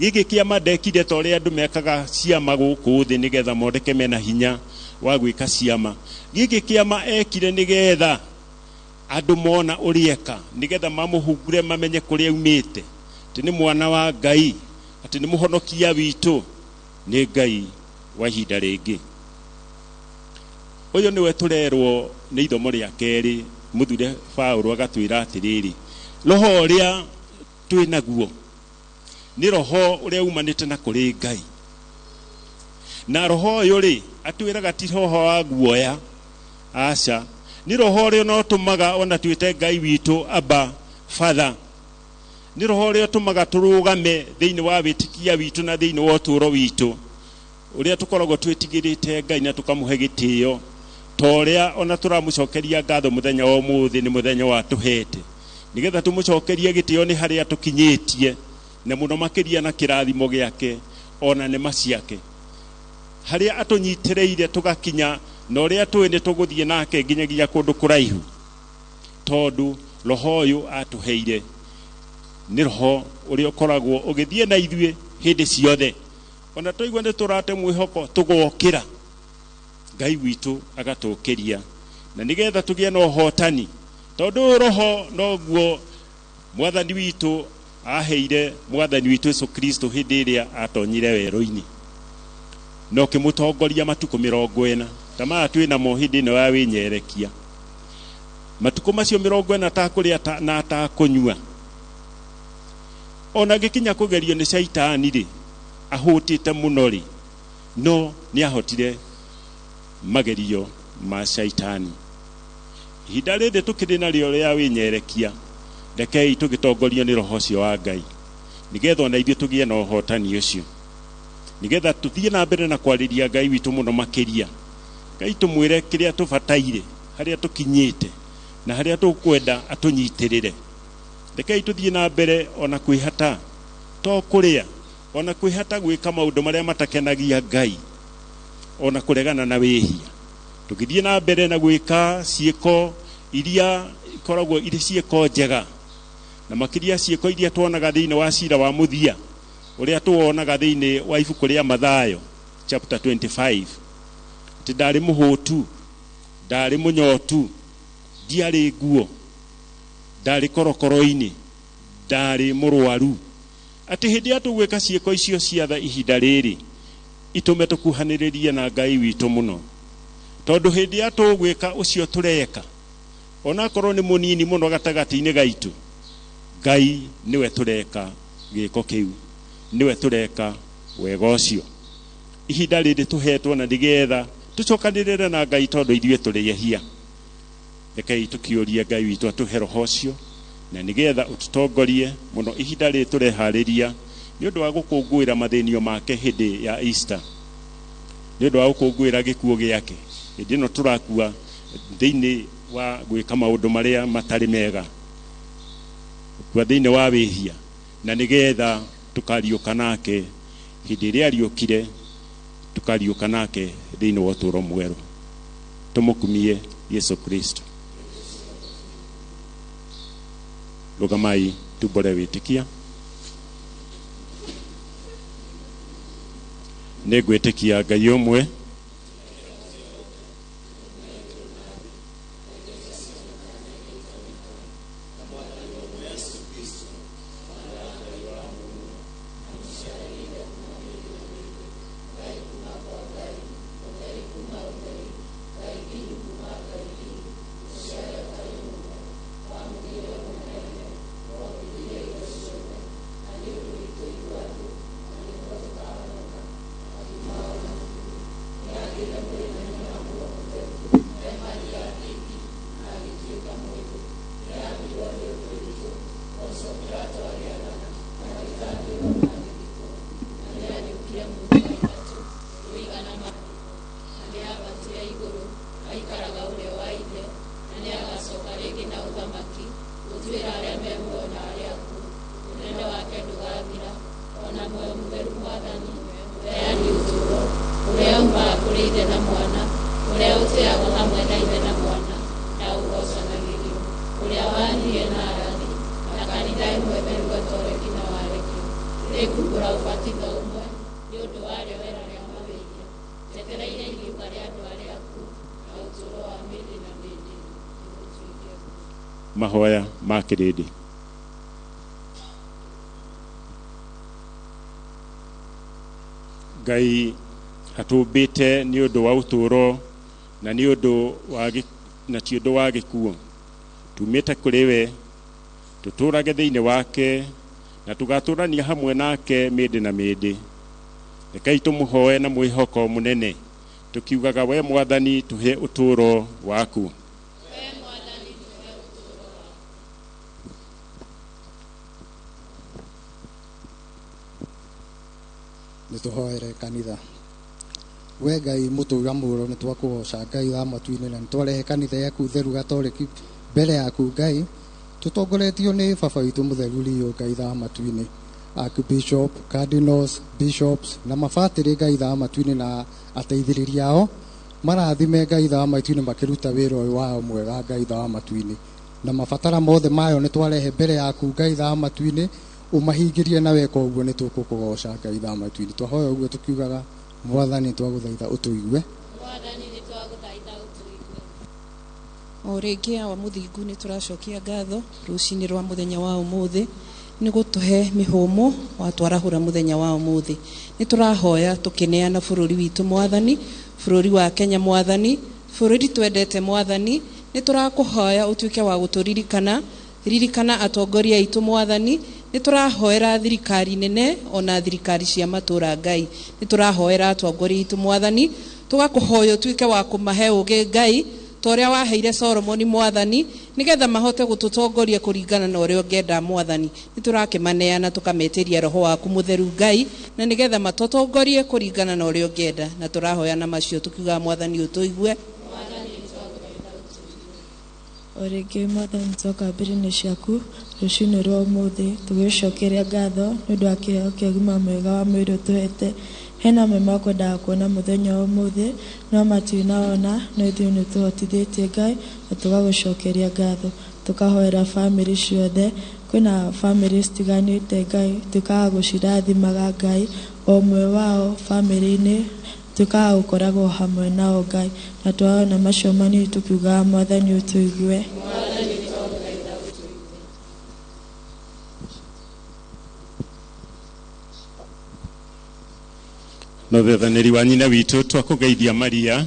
Gĩkĩ kĩama ndekire ta ũrĩa andũ mekaga ciama gũkũ thĩ nĩgetha mondeke mena hinya wa gwĩka ciama. Gĩkĩ kĩama ekire nĩgetha andũ mona ũrĩeka, nĩgetha mamũhungure mamenye kũrĩa aumĩte, atĩ nĩ mwana wa Ngai, atĩ nĩ mũhonokia witũ, nĩ Ngai wa ihinda rĩngĩ. Ũyũ nĩwe tũrerwo nĩ ithomo rĩa kerĩ, mũthure Paulo agatwĩra atĩrĩrĩ, roho ũrĩa twĩnaguo nĩ roho ũrĩa umanĩte na kũrĩ Ngai. Na roho ũyũ rĩ, atwĩraga ti roho wa guoya, aca, nĩ roho ũrĩa no tũmaga ona twĩte Ngai witũ Abba Father. Nĩ roho ũrĩa tũmaga tũrũgame thĩinĩ wa wĩtĩkia witũ na thĩinĩ wa ũtũũro witũ, ũrĩa tũkoragwo twĩtigĩrĩte Ngai na tũkamũhe gĩtĩo, ta ũrĩa ona tũramũcokeria ngatho mũthenya wa ũmũthĩ nĩ mũthenya wa tũhete, nĩgetha tũmũcokerie gĩtĩo nĩ harĩa tũkinyĩtie, na mũno makĩria na kĩrathimo gĩake ona nĩ maciake, harĩa atũnyitĩrĩire tũgakinya na ũrĩa tũĩ nĩ tũgũthiĩ nake nginyagia kũndũ kũraihu, tondũ roho ũyũ atũheire nĩ roho ũrĩa ũkoragwo ũgĩthiĩ na ithuĩ hĩndĩ ciothe. Ona tũigua nĩ tũrate mwĩhoko tũgokĩra, Ngai witũ agatũkĩria, na nĩgetha tũgĩe na ũhotani, tondũ roho noguo Mwathani witũ aheire Mwathani witũ Yesu Kristo hĩndĩ ĩrĩa atonyire werũ-inĩ, na ũkĩmũtongoria matukũ 40 ta maya twĩ namo hĩndĩ ĩno ya wĩnyerekia. Matukũ macio 40 atakũrĩa na atakũnyua, ona gĩkinya kũgerio nĩ Shaitani rĩ, ahũtĩte mũno rĩ, no nĩ ahotire magerio ma Shaitani. Ihinda rĩrĩ tũkĩrĩ narĩo rĩa wĩnyerekia, rekei tũgĩtongorio nĩ roho ũcio wa Ngai, nĩgetha ona ithuĩ tũgĩe na ũhotani ũcio, nĩgetha tũthiĩ na mbere na kwarĩria Ngai witũ mũno makĩria. Ngai tũmwĩre kĩrĩa tũbataire, harĩa tũkinyĩte na harĩa tũkwenda atũnyitĩrĩre. Rekei tũthiĩ na mbere ona kwĩhata to kũrĩa, ona kwĩhata gwĩka maũndũ marĩa matakenagia Ngai, ona kũregana na wĩhia. Tũgĩthiĩ na mbere na gwĩka ciĩko iria ikoragwo irĩ ciĩko njega, na makĩria ciĩko iria tuonaga thĩinĩ wa cira wa mũthia ũrĩa tuonaga thĩinĩ wa ibuku rĩa Mathayo chapter 25, atĩ ndarĩ mũhũtu, ndarĩ mũnyotu, ndiarĩ nguo, ndarĩ korokoro-inĩ, ndarĩ mũrwaru. Atĩ hĩndĩ ĩrĩa tũgwĩka ciĩko icio ciothe ihinda rĩrĩ, itume tũkuhanĩrĩrie na Ngai witũ mũno, tondũ hĩndĩ ĩrĩa tũgwĩka ũcio tũreka, ona korwo nĩ mũnini mũno gatagatĩ-inĩ gaitũ, Ngai nĩwe tũreka gĩko kĩu, nĩwe tũreka wega ũcio. Ihinda rĩrĩ tũhetwo na nĩgetha tũcokanĩrĩre na Ngai, tondũ ithuĩ tũrĩ ehia. Rekei tũkĩũrie Ngai witũ atũhe roho ũcio, na nĩgetha ũtũtongorie mũno ihinda rĩrĩ tũreharĩria nĩ ũndũ wa gũkũngũĩra mathĩnio make hĩndĩ ya Easter, nĩ ũndũ wa gũkũngũĩra gĩkuũ gĩake. Hĩndĩ ĩno tũrakua thĩinĩ wa gwĩka maũndũ marĩa matarĩ mega, kwa thĩinĩ wa wĩhia, na nĩgetha tukariũka nake hĩndĩ ĩrĩa ariũkire, tukariũka nake thĩinĩ wa ũtũũro mwerũ. Tũmũkumie Yesu Kristo. Rũgamai tumbũre wĩtĩkia. Nĩ ngwĩtĩkia Ngai ũmwe, mahoya ma kĩrĩndĩ. Ngai atũmbĩte nĩ ũndũ wa ũtũũro na nĩ ũndũ wa na ti ũndũ wa gĩkuũ. Tumĩte kũrĩ we, tũtũũrage thĩinĩ wake na tũgatũũrania hamwe nake mĩndĩ na mĩndĩ. Rekei tũmũhoe na mwĩhoko mũnene, tũkiugaga, we Mwathani tũhe ũtũũro waku. Nĩtũhoere kanitha. We Ngai mũtũũra mũũro, nĩtwakũgoca Ngai wa matu-inĩ, na nĩtwarehe kanitha yaku theru gatoreki mbere yaku Ngai, tũtongoretio nĩ baba witũ mũtheru Leo Ngai wa matu-inĩ, Archbishop, Cardinals, Bishops na mabatĩrĩ Ngai wa matu-inĩ na ateithĩrĩria ao. Marathime Ngai wa matu-inĩ makĩruta wĩra ũyũ wao mwega Ngai wa matu-inĩ, na mabatara mothe mayo nĩtwarehe mbere yaku Ngai wa matu-inĩ, umahingĩrie na weka ũguo nĩtũkũkũgoca Ngai wa matu-inĩ. Twahoya ũguo tũkiugaga, Mwathani twagũthaitha ũtũigue. Mwathani nĩtwagũthaitha ũtũigue. O rĩngĩ wa mũthingu nĩtũracokia ngatho rũcinĩ rwa mũthenya wa ũmũthĩ nĩ gũtũhe mĩhũmũ wa twarahũra mũthenya wa ũmũthĩ. Nĩtũrahoya tũkĩneana bũrũri witũ Mwathani, bũrũri wa Kenya Mwathani, bũrũri twendete Mwathani. Nĩtũrakũhoya ũtuĩke wa gũtũririkana, ririkana atongoria aitũ Mwathani. Nĩtũrahoera thirikari nene ona thirikari cia matũra Ngai. Nĩtũrahoera atongoria aitũ Mwathani, tũgakũhoya ũtuĩke wa kũmahe ũgĩ Ngai ta ũrĩa waheire Solomoni Mwathani, nĩgetha mahote gũtũtongoria kũringana na ũrĩa ũngĩenda Mwathani. Nĩtũrakĩmaneana tũkametĩria roho waku mũtheru Ngai, na nĩgetha matũtongorie kũringana na ũrĩa ũngĩenda. Na tũrahoya na macio tũkiuga, Mwathani ũtũigue. O rĩngĩ Mwathani twoka mbere-inĩ ciaku rũcinĩ rwa ũmũthĩ, tũgĩcokeria ngatho nĩ ũndũ wa kĩheo kĩa ũgima mwega wa mwĩrĩ ũtũhete. Hena mema ũkwendaga kuona mũthenya wa ũmũthĩ, no matinawona, no ithuĩ nĩtũhotithĩtie Ngai, na tũgagũcokeria ngatho. Tũkahoera bamĩrĩ ciothe, kwĩna bamĩrĩ citiganĩte Ngai, tuĩkaga gũcirathimaga Ngai, o ũmwe wao bamĩrĩ-inĩ tuĩkaga gũkoragwo hamwe nao Ngai, na twaona macio manini tukiuga, Mwathani ũtũigue. No thethanĩri wa nyina witũ twakũgeithia Maria.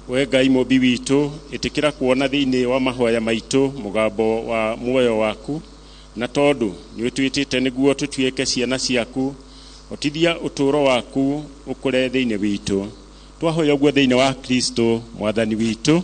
We Ngai mũmbi witũ, ĩtĩkĩra kuona thĩinĩ wa mahoya maitũ mũgambo wa muoyo waku, na tondũ nĩ ũtwĩtĩte nĩguo tũtuĩke ciana ciaku, otithia ũtũũro waku ũkũre thĩinĩ witũ. twahoya guo thiini wa Kristo mwathani witu.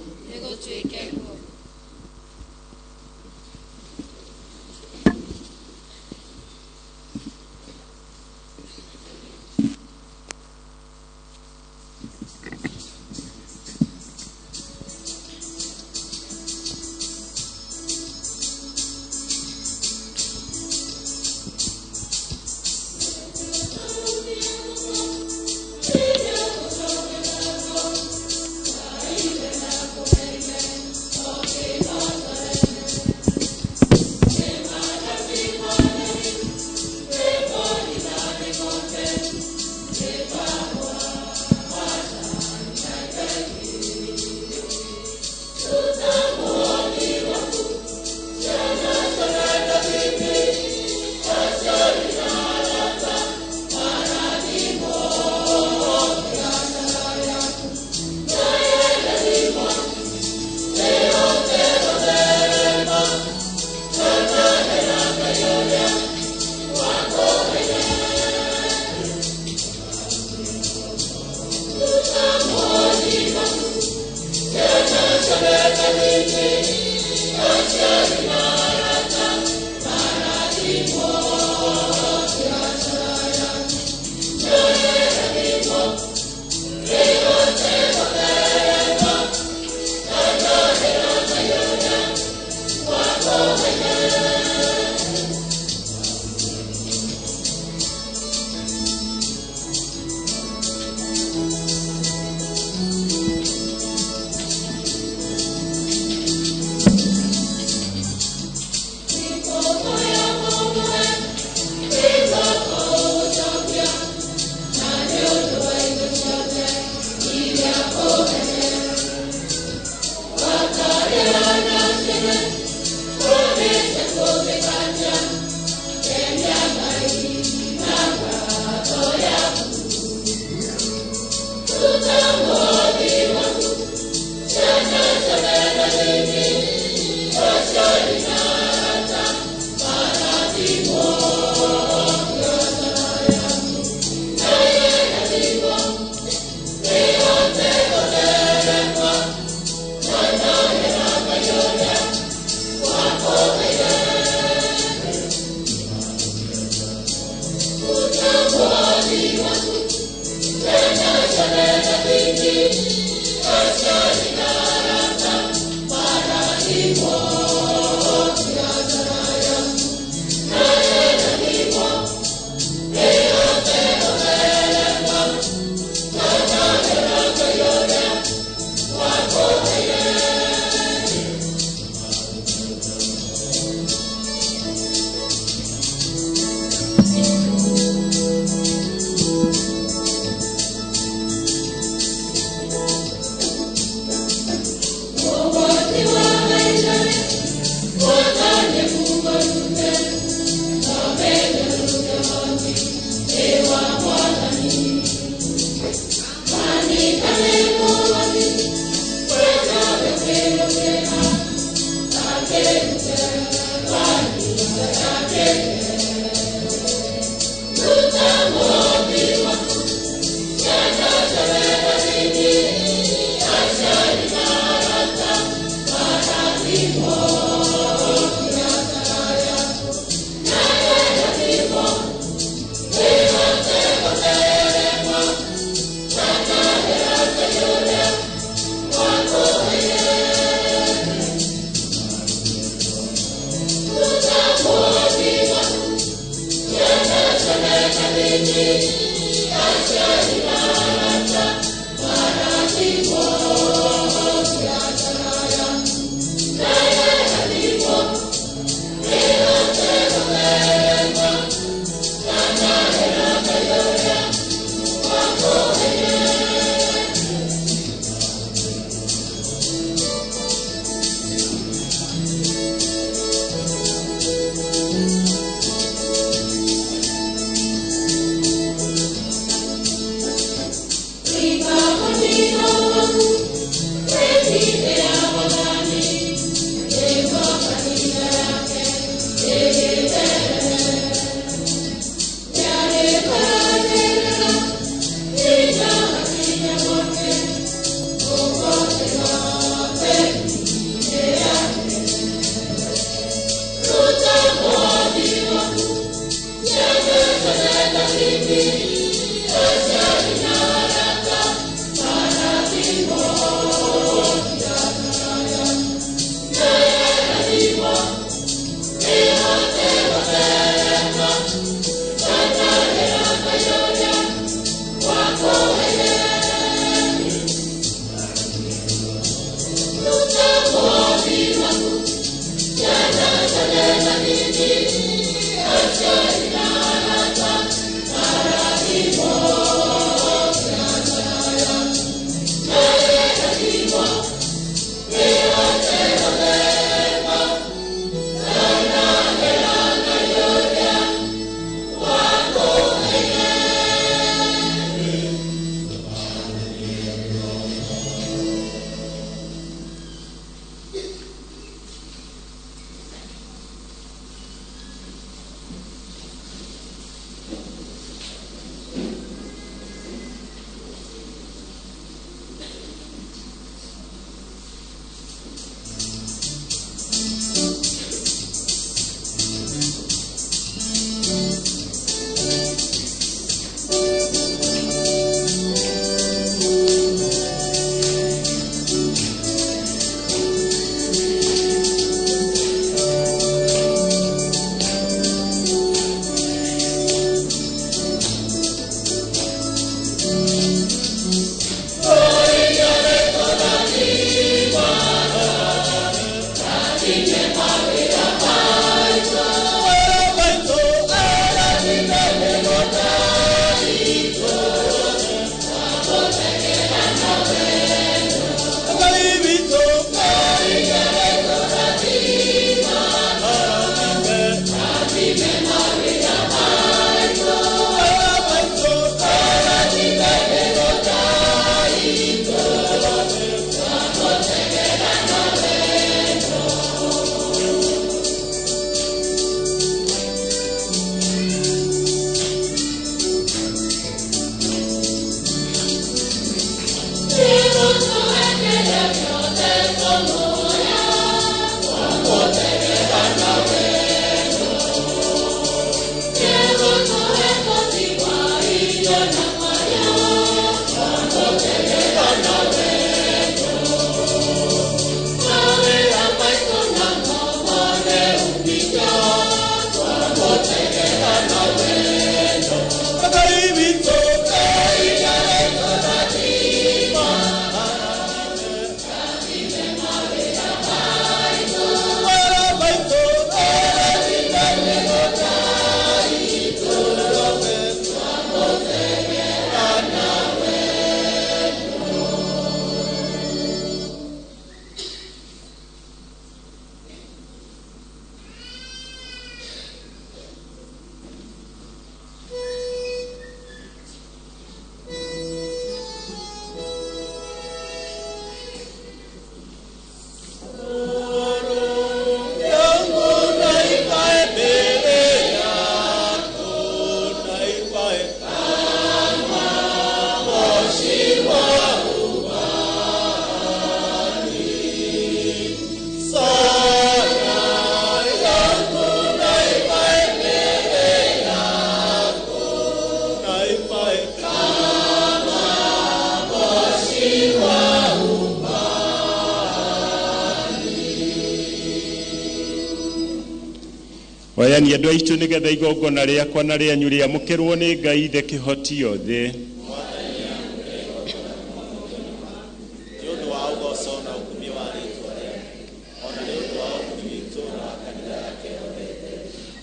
Wayani andũ aitũ nĩgetha igongona rĩakwa na rĩanyu rĩamũkĩrwo nĩ Ngai Ithe Kĩhoti yothe.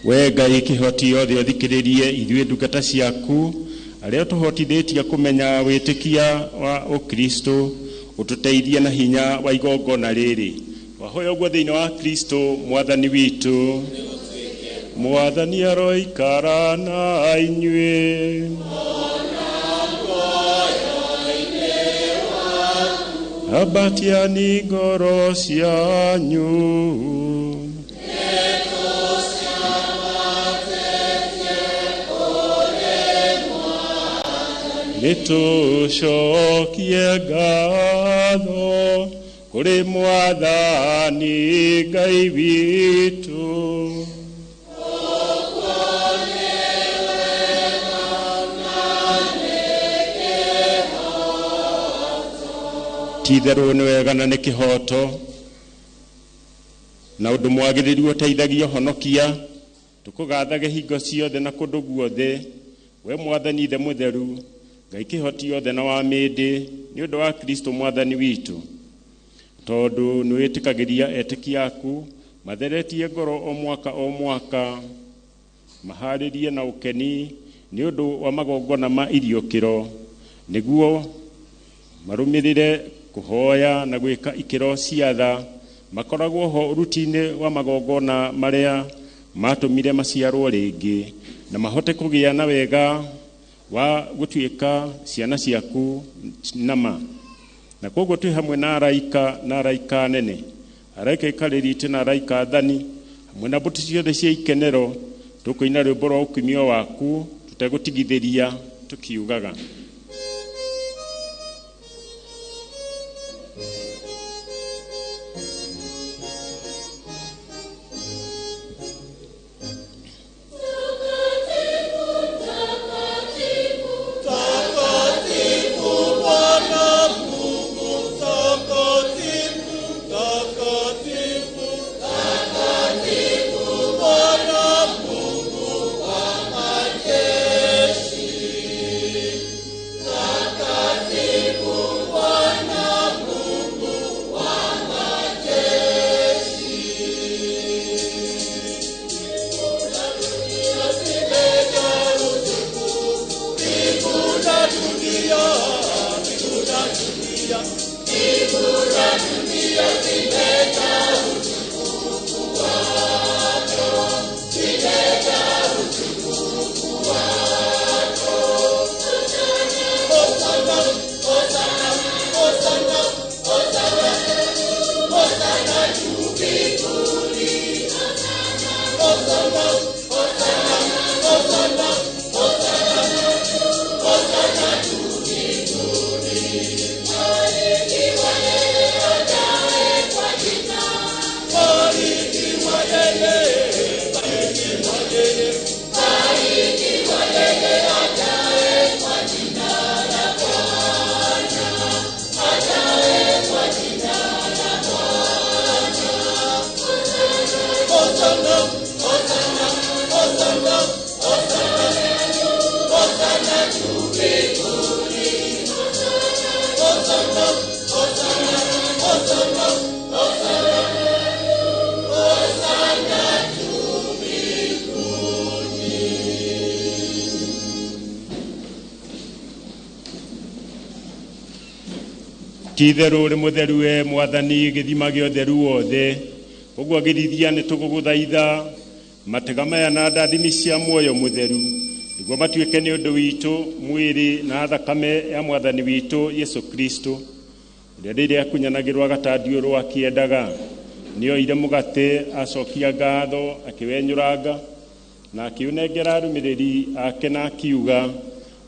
We Ngai Kĩhoti yothe ũthikĩrĩrie ithuĩ ndungata ciaku arĩa tũhotithĩtie kũmenya wĩtĩkia wa Ũkristo, ũtũteithie na hinya wa igongona rĩrĩ. Wahoya ũguo thĩinĩ wa Kristo Mwathani witũ. Mwathani aroikara na inyuĩ. Ambatiani ngoro cianyu. Nĩtũcokie ngatho kũrĩ Mwathani Ngai witũ. Ti-itherũ nĩ wega na nĩ kĩhoto na ũndũ mwagĩrĩru ũteithagia ũhonokia. Tũkũgathage hingo ciothe na kũndũ guothe, we Mwathani Ithe mũtheru, Ngai Kĩhoti yothe na wa mĩndĩ, nĩ ũndũ wa Kristo Mwathani witũ. Tondũ nĩ wĩtĩkagĩria etĩkia aku matheretie ngoro o mwaka maharĩrie na ũkeni nĩ ũndũ wa magongona ma iriũkĩro, nĩguo marũmĩrĩre kũhoya na gwĩka ikĩro cia tha, makoragwo ho ũruti-inĩ wa magongona marĩa matũmire maciarwo rĩngĩ, na mahote kũgĩa na wega wa gũtuĩka ciana ciaku nama. Na koguo twĩ hamwe na araika nene, araika ikarĩri itĩ na araika athani, hamwe na mbũtũ ciothe cia ikenero, tũkũina rwĩmbo rwa ũkumio waku tũtegũtigithĩria tũkiugaga. Titherũ rĩ mũtheru we Mwathani gĩthima gĩa ũtheru wothe. Ũguo agĩrithia nĩ tũgũgũthaitha matega maya na ndathimi cia muoyo mũtheru nĩguo matuĩke nĩ ũndũ witũ mwĩrĩ na thakame ya Mwathani witũ Yesu Kristo, ũrĩa rĩrĩa akunyanagĩrwo agatandiũrwo akĩendaga nĩoire mũgate acokia ngatho akĩwenyũranga na akĩũnengera arũmĩrĩri ake na akiuga,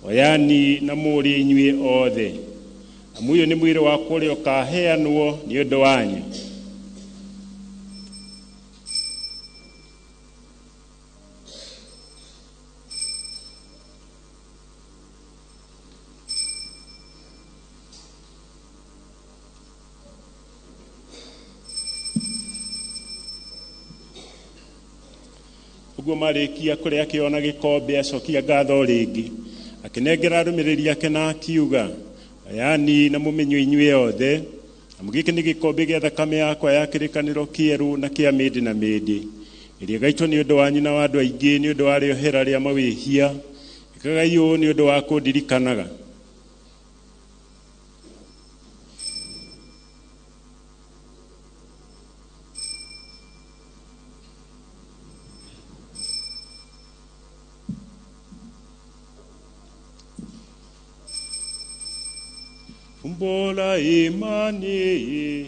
oyani na mũrĩ inyuĩ othe, amu ũyũ nĩ mwĩrĩ wakwa ũrĩa ũkaheanwo nĩ ũndũ wanyu. Ũguo marĩkia kũrĩa akĩona gĩkombe acokia ngatho rĩngĩ akĩnengera arũmĩrĩri ake na akiuga, yani na mũmenywo inyuĩ othe, amu gĩkĩ nĩ gĩkombe gĩa thakame yakwa ya kĩrĩkanĩro kĩerũ na kĩa mĩndĩ na mĩndĩ, ĩrĩa ĩgaitwo nĩ ũndũ wanyu na wa andũ aingĩ nĩ ũndũ wa rĩohera rĩa mawĩhia. Ĩkagai ũũ nĩ ũndũ wa kũndirikanaga. Umbola imani.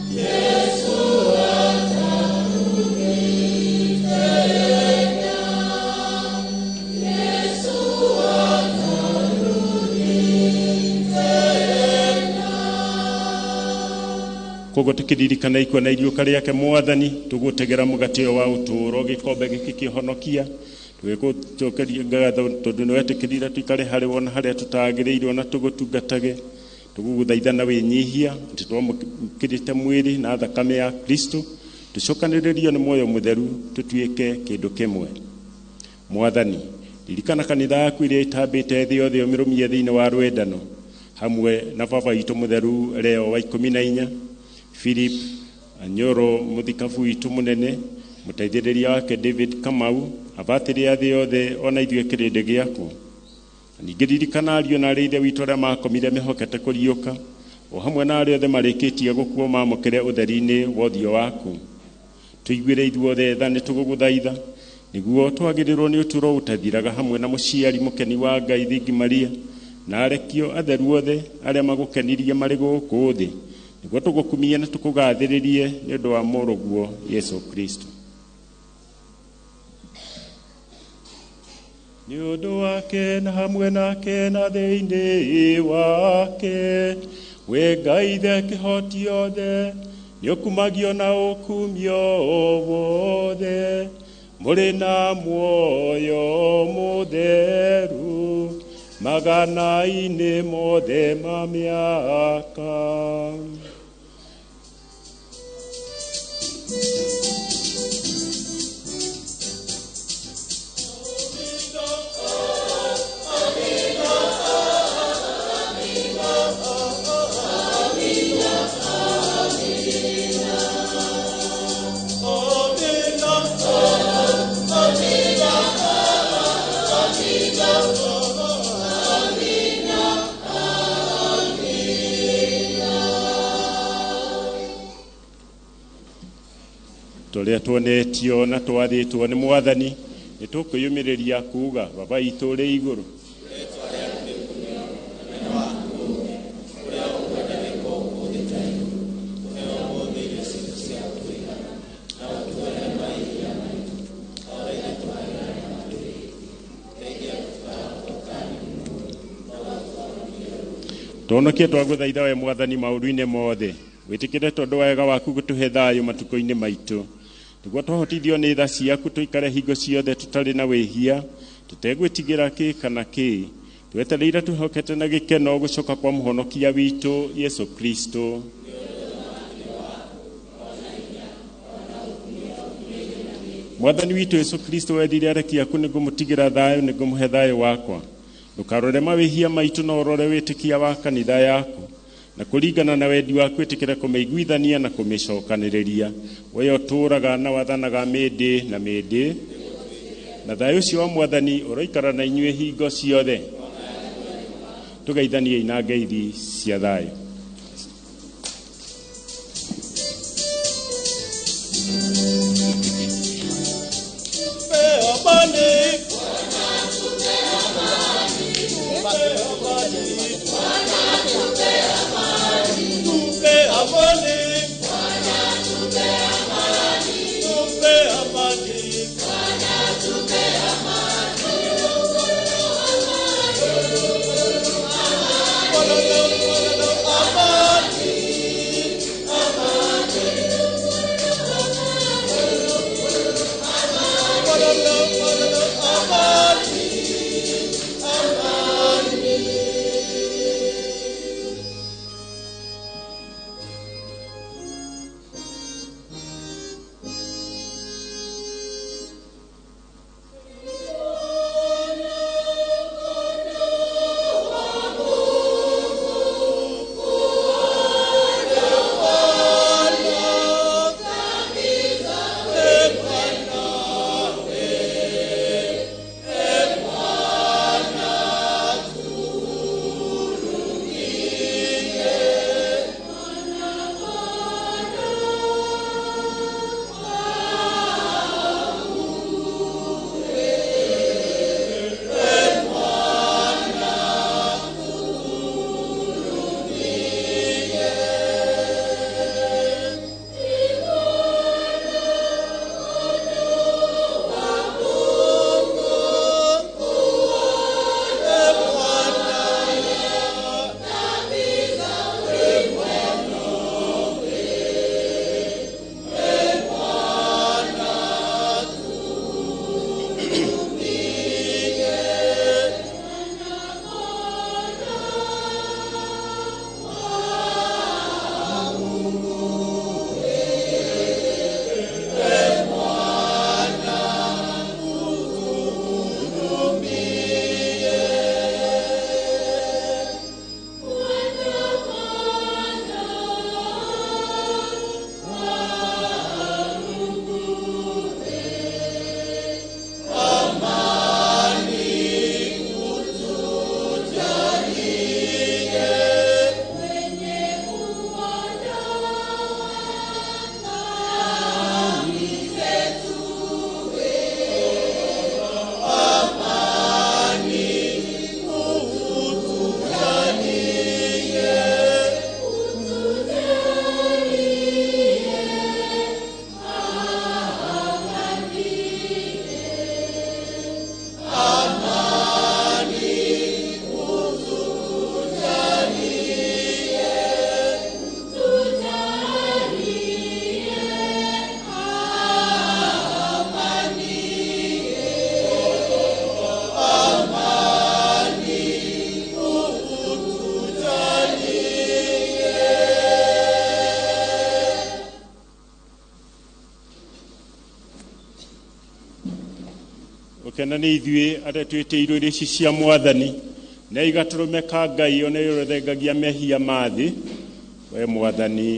Yesu koguo tukiririkana ikwa na iriuka riake Mwathani tugutegera mugate wa uturo gikombe giki kihonokia tugikucokeria ngatho tondu ni wetikirira tuikare hari wona haria tutagiriirwo na tugutungatage tuguguthaithana winyihia twamukirite mwiri na thakame ya Kristo tucokaniririo ni moyo mutheru tutuike kindu kimwe. Mwathani ririkana kanitha yaku iria itambite thi yothe umirumie thiini wa rwendano hamwe na baba witu mutheru Leo wa 14, Philip Anyoro muthikabu witu munene, muteithĩrĩria wake David Kamau, abatĩrĩ athĩ yothe ona ithuĩ kĩrĩndĩ gĩaku. Ningĩ ririkana ariũ na arĩa ithe witũ arĩa makomire mehokete kũriũka, o hamwe na arĩa othe marĩkĩtie gũkua mamũkĩre ũtheri-inĩ wa ũthiũ waku. Tũiguĩre ithuothe tha nĩ tũgũgũthaitha nĩguo twagĩrĩrwo nĩ ũtũũro ũtathiraga hamwe na mũciari mũkeni wa Ngai Thingi Maria na arekio atheru othe arĩa magũkenirie marĩ gũkũ thĩ, nĩguo tũgũkumie na tũkũgathĩrĩrie nĩ ũndũ wa mũrũguo Yesu Kristo. Nĩ ũndũ wake na hamwe nake na thĩinĩ wake, we Ngai Ithe kĩhoti othe, nĩ ũkumagio na ũkumio wothe, mũrĩ na muoyo mũtheru magana-inĩ mothe ma mĩaka. Tũrĩa tuonetio na twathĩtwo nĩ Mwathani nĩ tũkwĩyũmĩrĩria kuuga, Baba itũ ũrĩ igũrũ, tũhonokie twagũthaitha we Mwathani maũndũ-inĩ mothe, wĩtĩkĩre tondũ wa wega waku gũtũhe thayũ matukũ-inĩ maitũ, nĩguo twahotithio nĩ tha ciaku tũikare hingo ciothe tũtarĩ na wĩhia, tũtegwĩtigĩra kĩ kana kĩ, twetereire twĩhokete na gĩkeno gũcoka kwa mũhonokia witũ Yesu Kristo. Mwathani witũ Yesu Kristo wethire areki aku nĩngũmũtigĩra thayũ, nĩngũmũhe thayũ wakwa, Ndukarore mawihia maitu na urore witikia wa kanitha yaku, na kuringana na wendi waku itikire kumeiguithania na kumicokaniriria, we uturaga na wathanaga mindi na mindi, na thayu cio wa Mwathani uroikara na inyue hingo ciothe. Tugeithanie ina ngeithi cia thayu. Kena ni ithuĩ arĩa twĩtĩirwo irio ici cia Mwathani, na igaturume ka Ngai ona iũthengagia mehia ma thĩ, we Mwathani.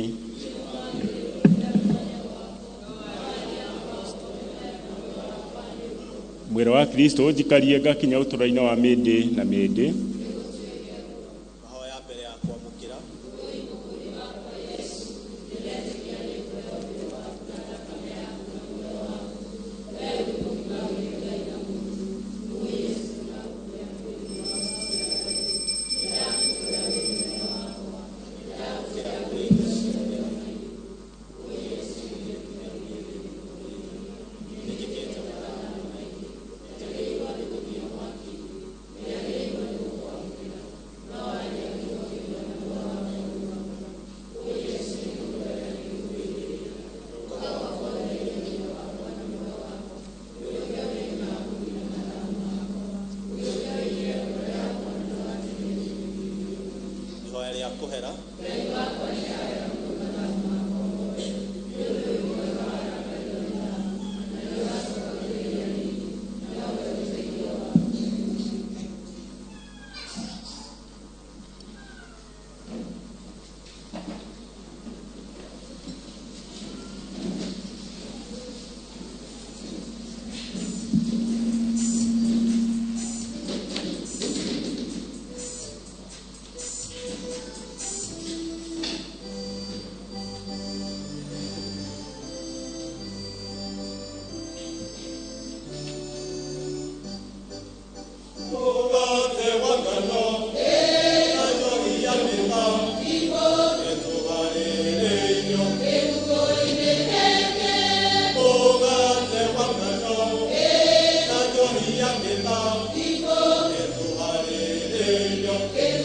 Mwĩrĩ wa Kristo ũnjikarie ngakinya ũtũũro-inĩ wa mĩndĩ na mĩndĩ. Kristo,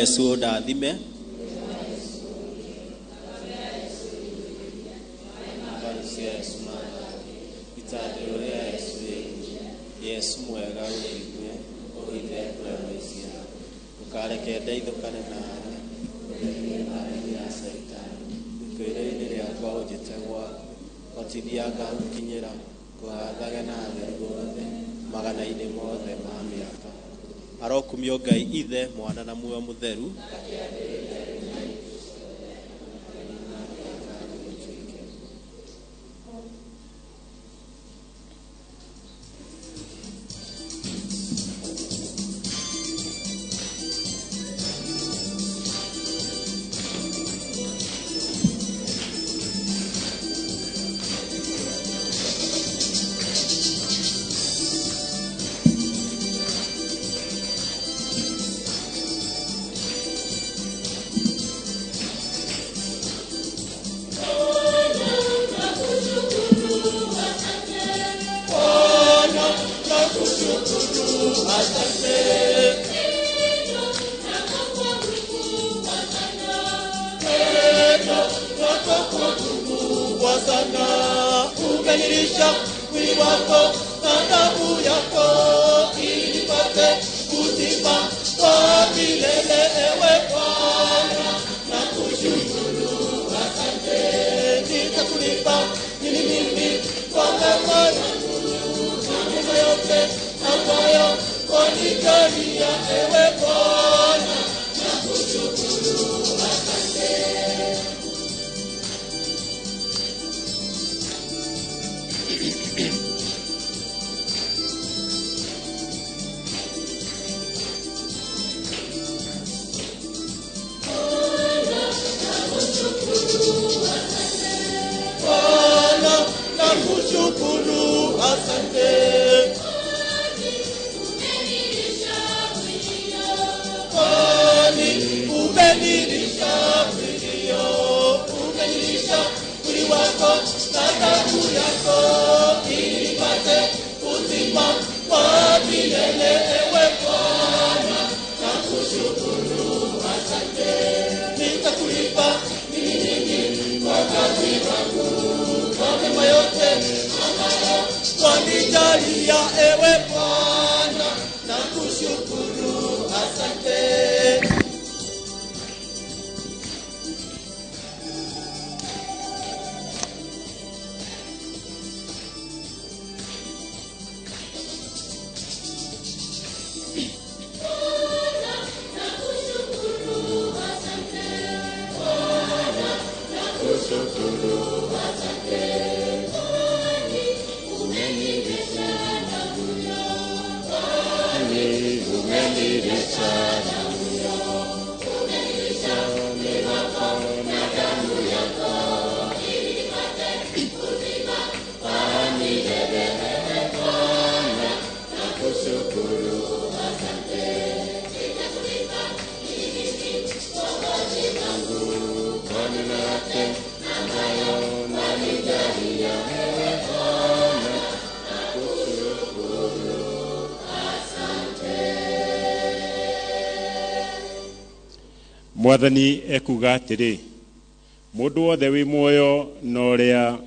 Yesu ndathime. Yesu mwega ũigwe ũhithe ngũrano icio ũkareke ndeithũkane nawe ũrĩgĩe ya Saitani ikwĩra-inĩ rĩakwa ũnjĩtegwa hotithia ngagũkinyĩra ngũhathage na atheru othe magana-inĩ mothe ma mĩaka arokumio Ngai Ithe Mwana na Muoyo Mũtheru Mwathani ekuga atĩrĩ mũndũ wothe wĩ muoyo na ũrĩa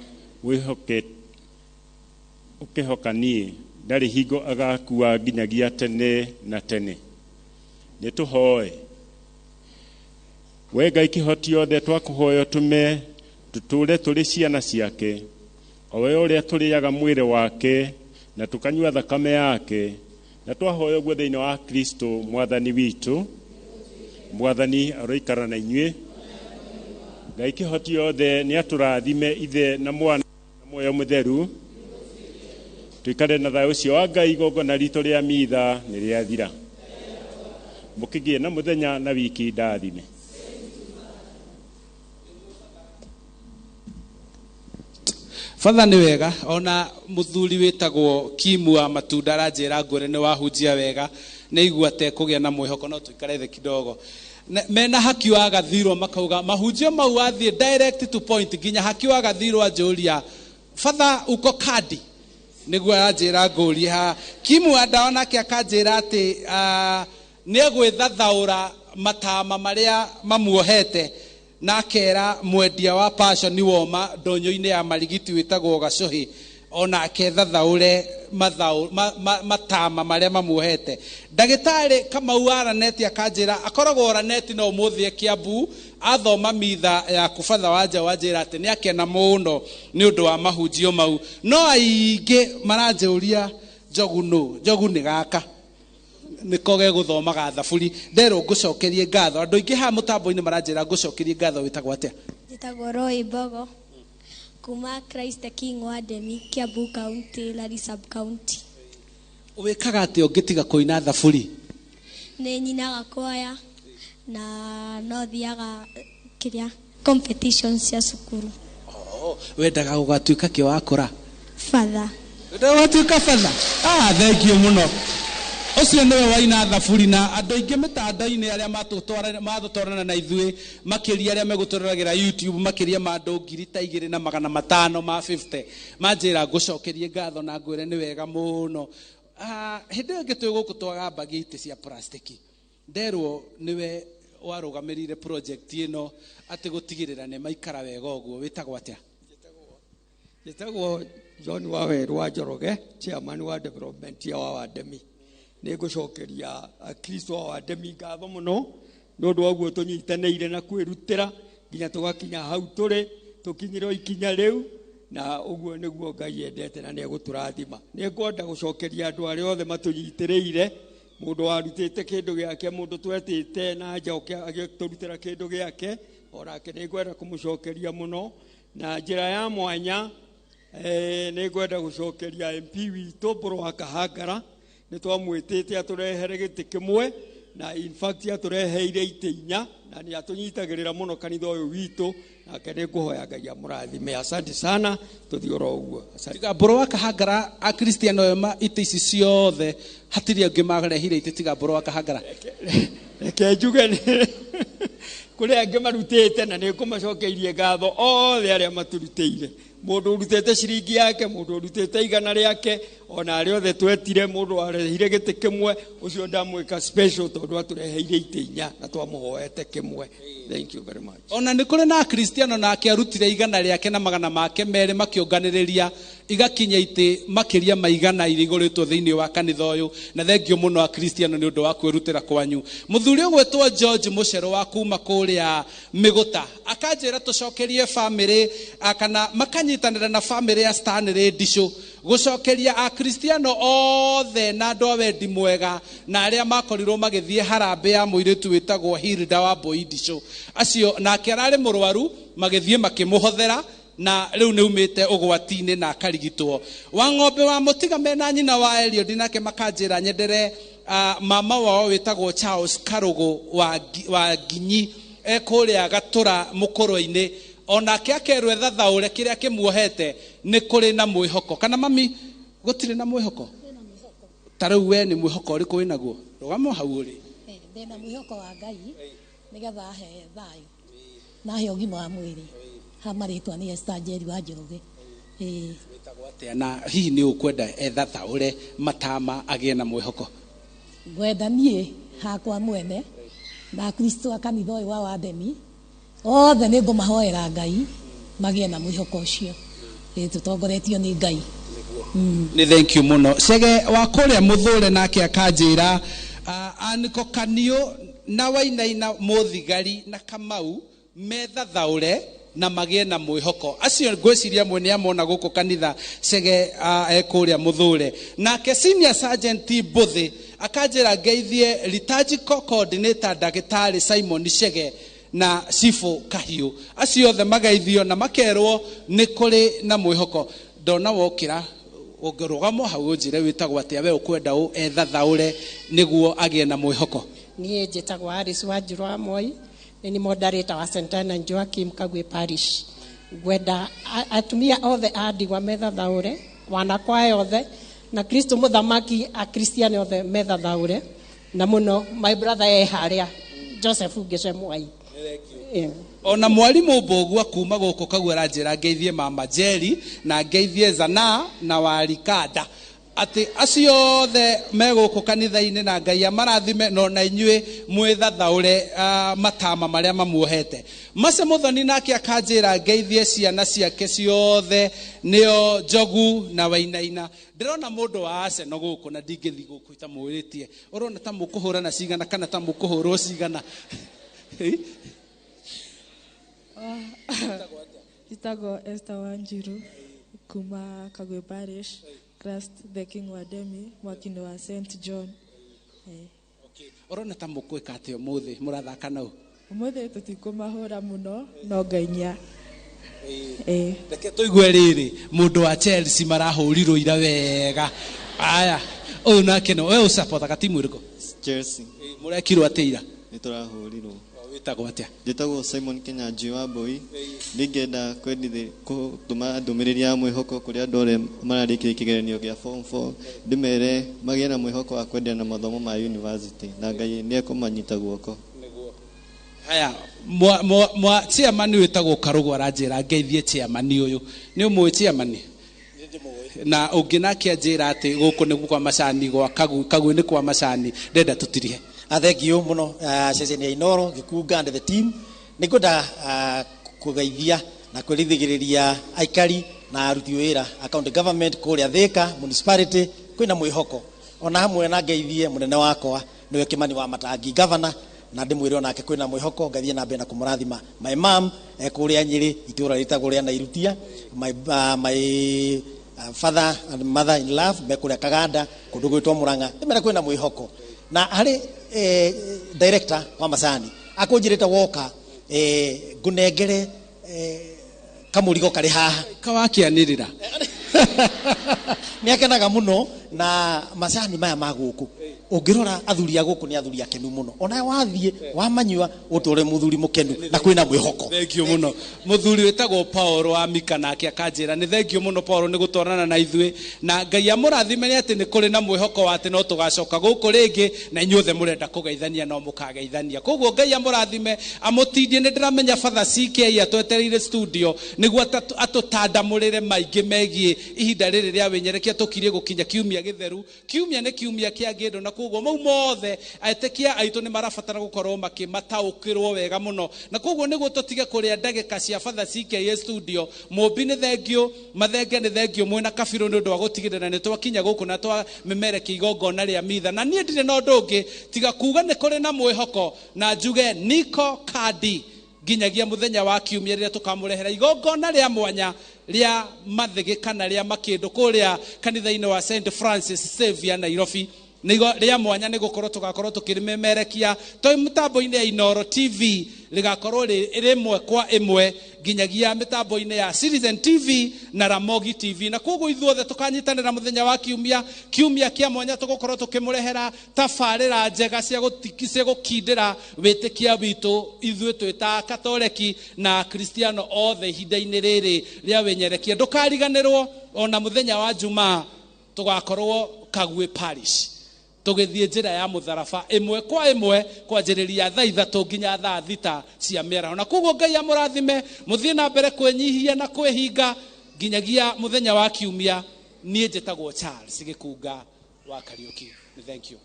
ũkĩhokanie ndarĩ hingo agakua nginyagia tene na tene. Nĩtũhoe. We Ngai kĩhoti othe twakũhoya ũtũme tũtũũre tũrĩ ciana ciake, o we ũrĩa tũrĩaga mwĩrĩ wake na tũkanyua thakame yake, na twahoya ũguo thĩinĩ wa Kristo Mwathani witũ. Mwathani aroikara na inyuĩ. Ngai kĩhoti othe nĩ atũrathime Ithe na Mwana na Muoyo Mũtheru. Tuikare na thayũ ũcio wa Ngai igongona ritũ rĩa mitha nĩ rĩathira. Mũkĩgĩe na mũthenya na wiki ndathime. Father nĩ wega ona mũthuri wĩtagwo Kimu wa Matunda aranjĩra ngũre nĩ wahunjia wega nĩ igua te kũgĩa na mwĩhoko no tuikare thĩ kidogo. Mena haki wa gathirwo makauga mahunjio mau athiĩ direct to point nginya haki wa gathirwo anjũria Father uko kadi nĩguo aranjĩra ngũrie ha Kimu andaona ke akanjĩra atĩ nĩ egwĩthathaũra matama maria mamuohete na akera mwendia wa passion woma ndonyo-ini ya marigiti witagwo gacohi ona akethathaure matama maria mamuohete. Ndagitari Kamau araneti akanjira akoragwo oraneti no muthie Kiambu athoma mitha ya kubatha wanja wanjira ati ni akena muno ni undu wa mahunjio mau. No aingi maranjuria njogu ni gaka nikoge guthomaga thaburi ndero ngucokerie ngatho andu ingi ha mutambo-ini maranjira ngucokerie ngatho witagwo atia? Njitagwo Roy Bogo kuma Christ the King wa Demi Kiambu County Lari Sub County. Wikaga ati ungitiga kuina thaburi? Ni nyinaga kwaya na no thiaga kiria competitions cia cukuru. Wendaga gugatuika ki wakura? Father. Wendaga gugatuika father? Thank you muno. Ucio niwe waina thaburi na andu ingi mitandao-ini aria matutwarana na ithui makiria aria meguturiragira YouTube makiria ma andu 2,500 ma 50 manjira ngucokerie ngatho na ngwire ni wega muno. Hindi ingi twi guku twagamba giti cia plastiki nderwo niwe warugamirire project ino ati gutigirira ni maikara wega uguo witagwo atia? Njitagwo John Waweru wa Njoroge, chairman wa development ya Wademi. Nĩ gucokeria Kristo wa Wademi ngatho muno nĩ ũndũ waguo tũnyitanĩire na kwĩrutĩra nginya tũgakinya hau tũrĩ tũkinyĩrwo ikinya rĩu na ũguo nĩguo Ngai endete na nĩ egũtũrathima. Nĩ ngwenda gũcokeria andũ arĩa othe matũnyitĩrĩire, mũndũ warutĩte kĩndũ gĩake, mũndũ twetĩte na nja agĩtũrutĩra kĩndũ gĩake, onake nĩ ngwenda kũmũcokeria mũno na njĩra ya mwanya. Nĩ ngwenda gũcokeria MP witũ Mbũrũ wa Kahangara nĩ twamwĩtĩte atũrehere gĩtĩ kĩmwe na in fact atũreheire itĩ 4 na nĩ atũnyitagĩrĩra mũno kanitha ũyũ witũ, nake nĩ ngũhoya Ngai amũrathime. Asante sana, tũthiĩ oro ũguo. Tiga Mbũrũ wa Kahangara akristiano ma itĩ ici ciothe hatirĩ angĩ marehire itĩ tiga Mbũrũ wa Kahangara? Reke njuge kũrĩ angĩ marutĩte na nĩ ngũmacokeirie ngatho othe arĩa maturutĩire. Mũndũ urutĩte ciringi yake, mũndũ urutĩte igana rĩake, ona arĩa othe twetire, mũndũ warehire gĩtĩ kĩmwe, ũcio ndamwĩka special tondũ atũreheire itĩ 4 na twamũhoete kĩmwe. Thank you very much. Ona nĩ kũrĩ na kristiano nake arutire igana rĩake na magana make merĩ makĩonganĩrĩria igakinya itĩ makĩria maigana irigũrĩtwo thĩinĩ wa kanitha ũyũ, na thengio mũno a kristiano nĩ ũndũ wa kwĩrutĩra kwanyu. Mũthuri ũgwĩtwo George Mũcero wa kuma kũrĩa Mĩgũta akanjĩra tũcokerie family kana makanyitanĩra na family ya Stanley Ndicũ gucokeria a kristiano othe na andũ a wendi mwega na arĩa makorirwo magĩthiĩ harambe ya mũirĩtu wĩtagwo Hilda wa Mbũi Ndicũ. Acio nake ararĩ mũrwaru magĩthiĩ makĩmũhothera na rĩu nĩ umĩte ũgwati-inĩ na akarigitwo. Wang'ombe wa Mũtiga mena nyina wa Eliud nake makanjĩra nyendere mama wao wĩtagwo Charles Karũgũ wa Nginyi kũrĩa Gatũra Mũkũrũ-inĩ, onake akerwo ethathaũre kĩrĩa kĩmuohete nĩ kũrĩ na mwĩhoko. Kana mami gũtirĩ na mwĩhoko? Ta rĩu we nĩ mwĩhoko ũrĩkũ wĩnaguo? Rũgama hau ũrĩ. Ndĩna mwĩhoko wa Ngai nĩgetha ahe thayũ na ahe ũgima wa mwĩrĩ. Ha marĩtwa nĩ Esther Njeri wa Njoroge. Wĩtagwo atĩa na hihi nĩ ũkwenda ethathaũre matama agĩe na mwĩhoko? Ngwenda niĩ hakwa mwene na Kristo a kanitha ũyũ wa Wademi othe nĩ ngũmahoera Ngai magĩe na mwĩhoko ũcio. Tũtongoretio nĩ Ngai. Nĩ thank you muno. Cege wa kũrĩa Mũthũre nake akanjĩra Aniko Kaniũ na Wainaina Mũthigari na Kamau methathaũre na magĩe na mwĩhoko. Acio ngwĩciria mwene amona gũkũ kanitha Cege kũrĩa Mũthũre. Nake Senior Sergeant Mbũthĩ akanjĩra ngeithie liturgical coordinator Ndagĩtarĩ Simon Cege na Sifo Kahiũ. Acio othe magaithio na makerwo nĩ kũrĩ na mwĩhoko. Ndona wokĩra ũngĩrũgamo hau ũnjĩre wĩtagwo atĩa we ũkwenda ethathaũre nĩguo agĩe na mwĩhoko? Niĩ njĩtagwo Alice Wanjiru wa Moi, nĩ moderator wa St. Anna Joachim Kagwe Parish. Ngwenda atumia othe a ndigwa methathaũre, wanakwaya othe na Kristo mũthamaki a Kristiano othe methathaũre, na mũno my brother harĩa Joseph Ngĩcemwai. Ona mwarimũ Mbũgua kuma gũkũ Kagwe aranjĩra ngeithie mama Jerry na ngeithie Zana na Warikada. ati acio the meguko kanitha-ini na Ngai amarathime no na inyue mwithathaure matama maria mamuohete. Mase Muthoni nake akanjira ngeithie ciana ciake ciothe nio Njogu na Wainaina. Ndirona mundu wa Arsenal guku na ndingithi guku itamwiritie. Urona ta mukuhurana cigana kana ta mukuhurwo cigana. Itago Esther Wanjiru kuma Kagwe Parish, Christ the King wa Demi, mwakino wa St. John. Okay. Urona ta mukwika atio muthi murathaka nau. Umuthi tutikumahura muno no Ngainya. Reke tuigue riri mundu wa Chelsea marahurirwo ira wega. Aya, uyu nake no we support ka timu iriko? Chelsea. Murekirwo atira. Niturahurirwo. Witagwo atia? Njitagwo Simon Kinyanji wa Mbui. Ningenda kwendithia gutuma ndumiriri ya mwihoko kuri andu ore mararikire kigeranio gia form 4 ndimere magie na mwihoko wa kwendia na mathomo ma university na Ngai ni ekumanyita guoko. Aya, chairman witagwo Karugwa aranjira ngeithie chairman uyu ni umwe chairman na ungi nake anjira ati guku ni kwa macani gwa Kagwe ni kwa macani ndenda tutirihe. Thank you muno ceceni ya Inoro Gikunga and the team nikuda kugeithia na kwirithigiriria aikari na aruti wira account government kuria Thika municipality kwina mwihoko ona hamwe na ngeithie munene wakwa niwe Kimani wa Matangi governor na ndimwire onake kwina mwihoko ngathie na mbere na kumurathima my mom kuria Nyiri itura ritagwo ria Nairutia my father and mother in love mekuria Kaganda kundu gwitwo Muranga ndimera kwina mwihoko na hari director wa macani akunjirite woka ngunengere kamurigo kari haha kawakianirira ni akenaga muno na macani maya maguku ungirora athuri aguku ni athuri akenu muno ona wathie wamanyua uture muthuri mukenu na kwina mwihoko. Thank you muno muthuri wetagwo Paul wa Mika nake akanjira ni thank you muno Paul ni gutwarana na ithui na Ngai amurathime ni ati ni kuri na mwihoko wa ati no tugacoka guku ringi na inyuothe murenda kugeithania no mukageithania koguo Ngai amurathime amutindie ni ndiramenya Father CK atwetereire studio niguo atutandamurire maingi megie ihinda riri ria wenyerekia tukirie gukinya kiumia githeru kiumia ni kiumia kia gindo na koguo mau mothe aitekia aitu ni marabatara gukorwo makimataukirwo wega muno na koguo niguo tutige kuria ndagika cia Father CK studio mumbi ni thengio mathenge ni thengio mwena kabiro ni undu wa gutigirira ni twakinya guku na twa memereki igongona ria mitha na nie ndire no ndungi tiga kuga ni kuri na mwihoko na njuge Niko Kadi ginyagia muthenya wa kiumia rira tukamurehera igongona ria mwanya ria mathige kana ria makindu kuria kanitha-ini wa St Francis Xavier Nairobi nigo ria mwanya ni gukorwo tugakorwo tukirimemerekia toi mitambo-ini ya Inoro TV ligakorwo rimwe kwa imwe ginyagia mitambo-ini ya Citizen TV na Ramogi TV na koguo ithuothe tukanyitanira muthenya wa kiumia kia mwanya tugukorwo tukimurehera tabarira njega cia gukindira witikia witu ithuĩ twita Katoleki na Kristiano othe ihinda-ini riri ria wenyerekia ndukariganirwo ona muthenya wa Jumaa tugakorwo Kagwe Parish tugithie njira ya mutharaba imwe kwa imwe kwanjiriria thaa 3 nginya thaa 6 cia mĩaraho na koguo Ngai amurathime muthie na mbere kwenyihia na kwehinga nginyagia muthenya wa kiumia nie njitagwo Charles Gikunga wa Kariuki. Thank you.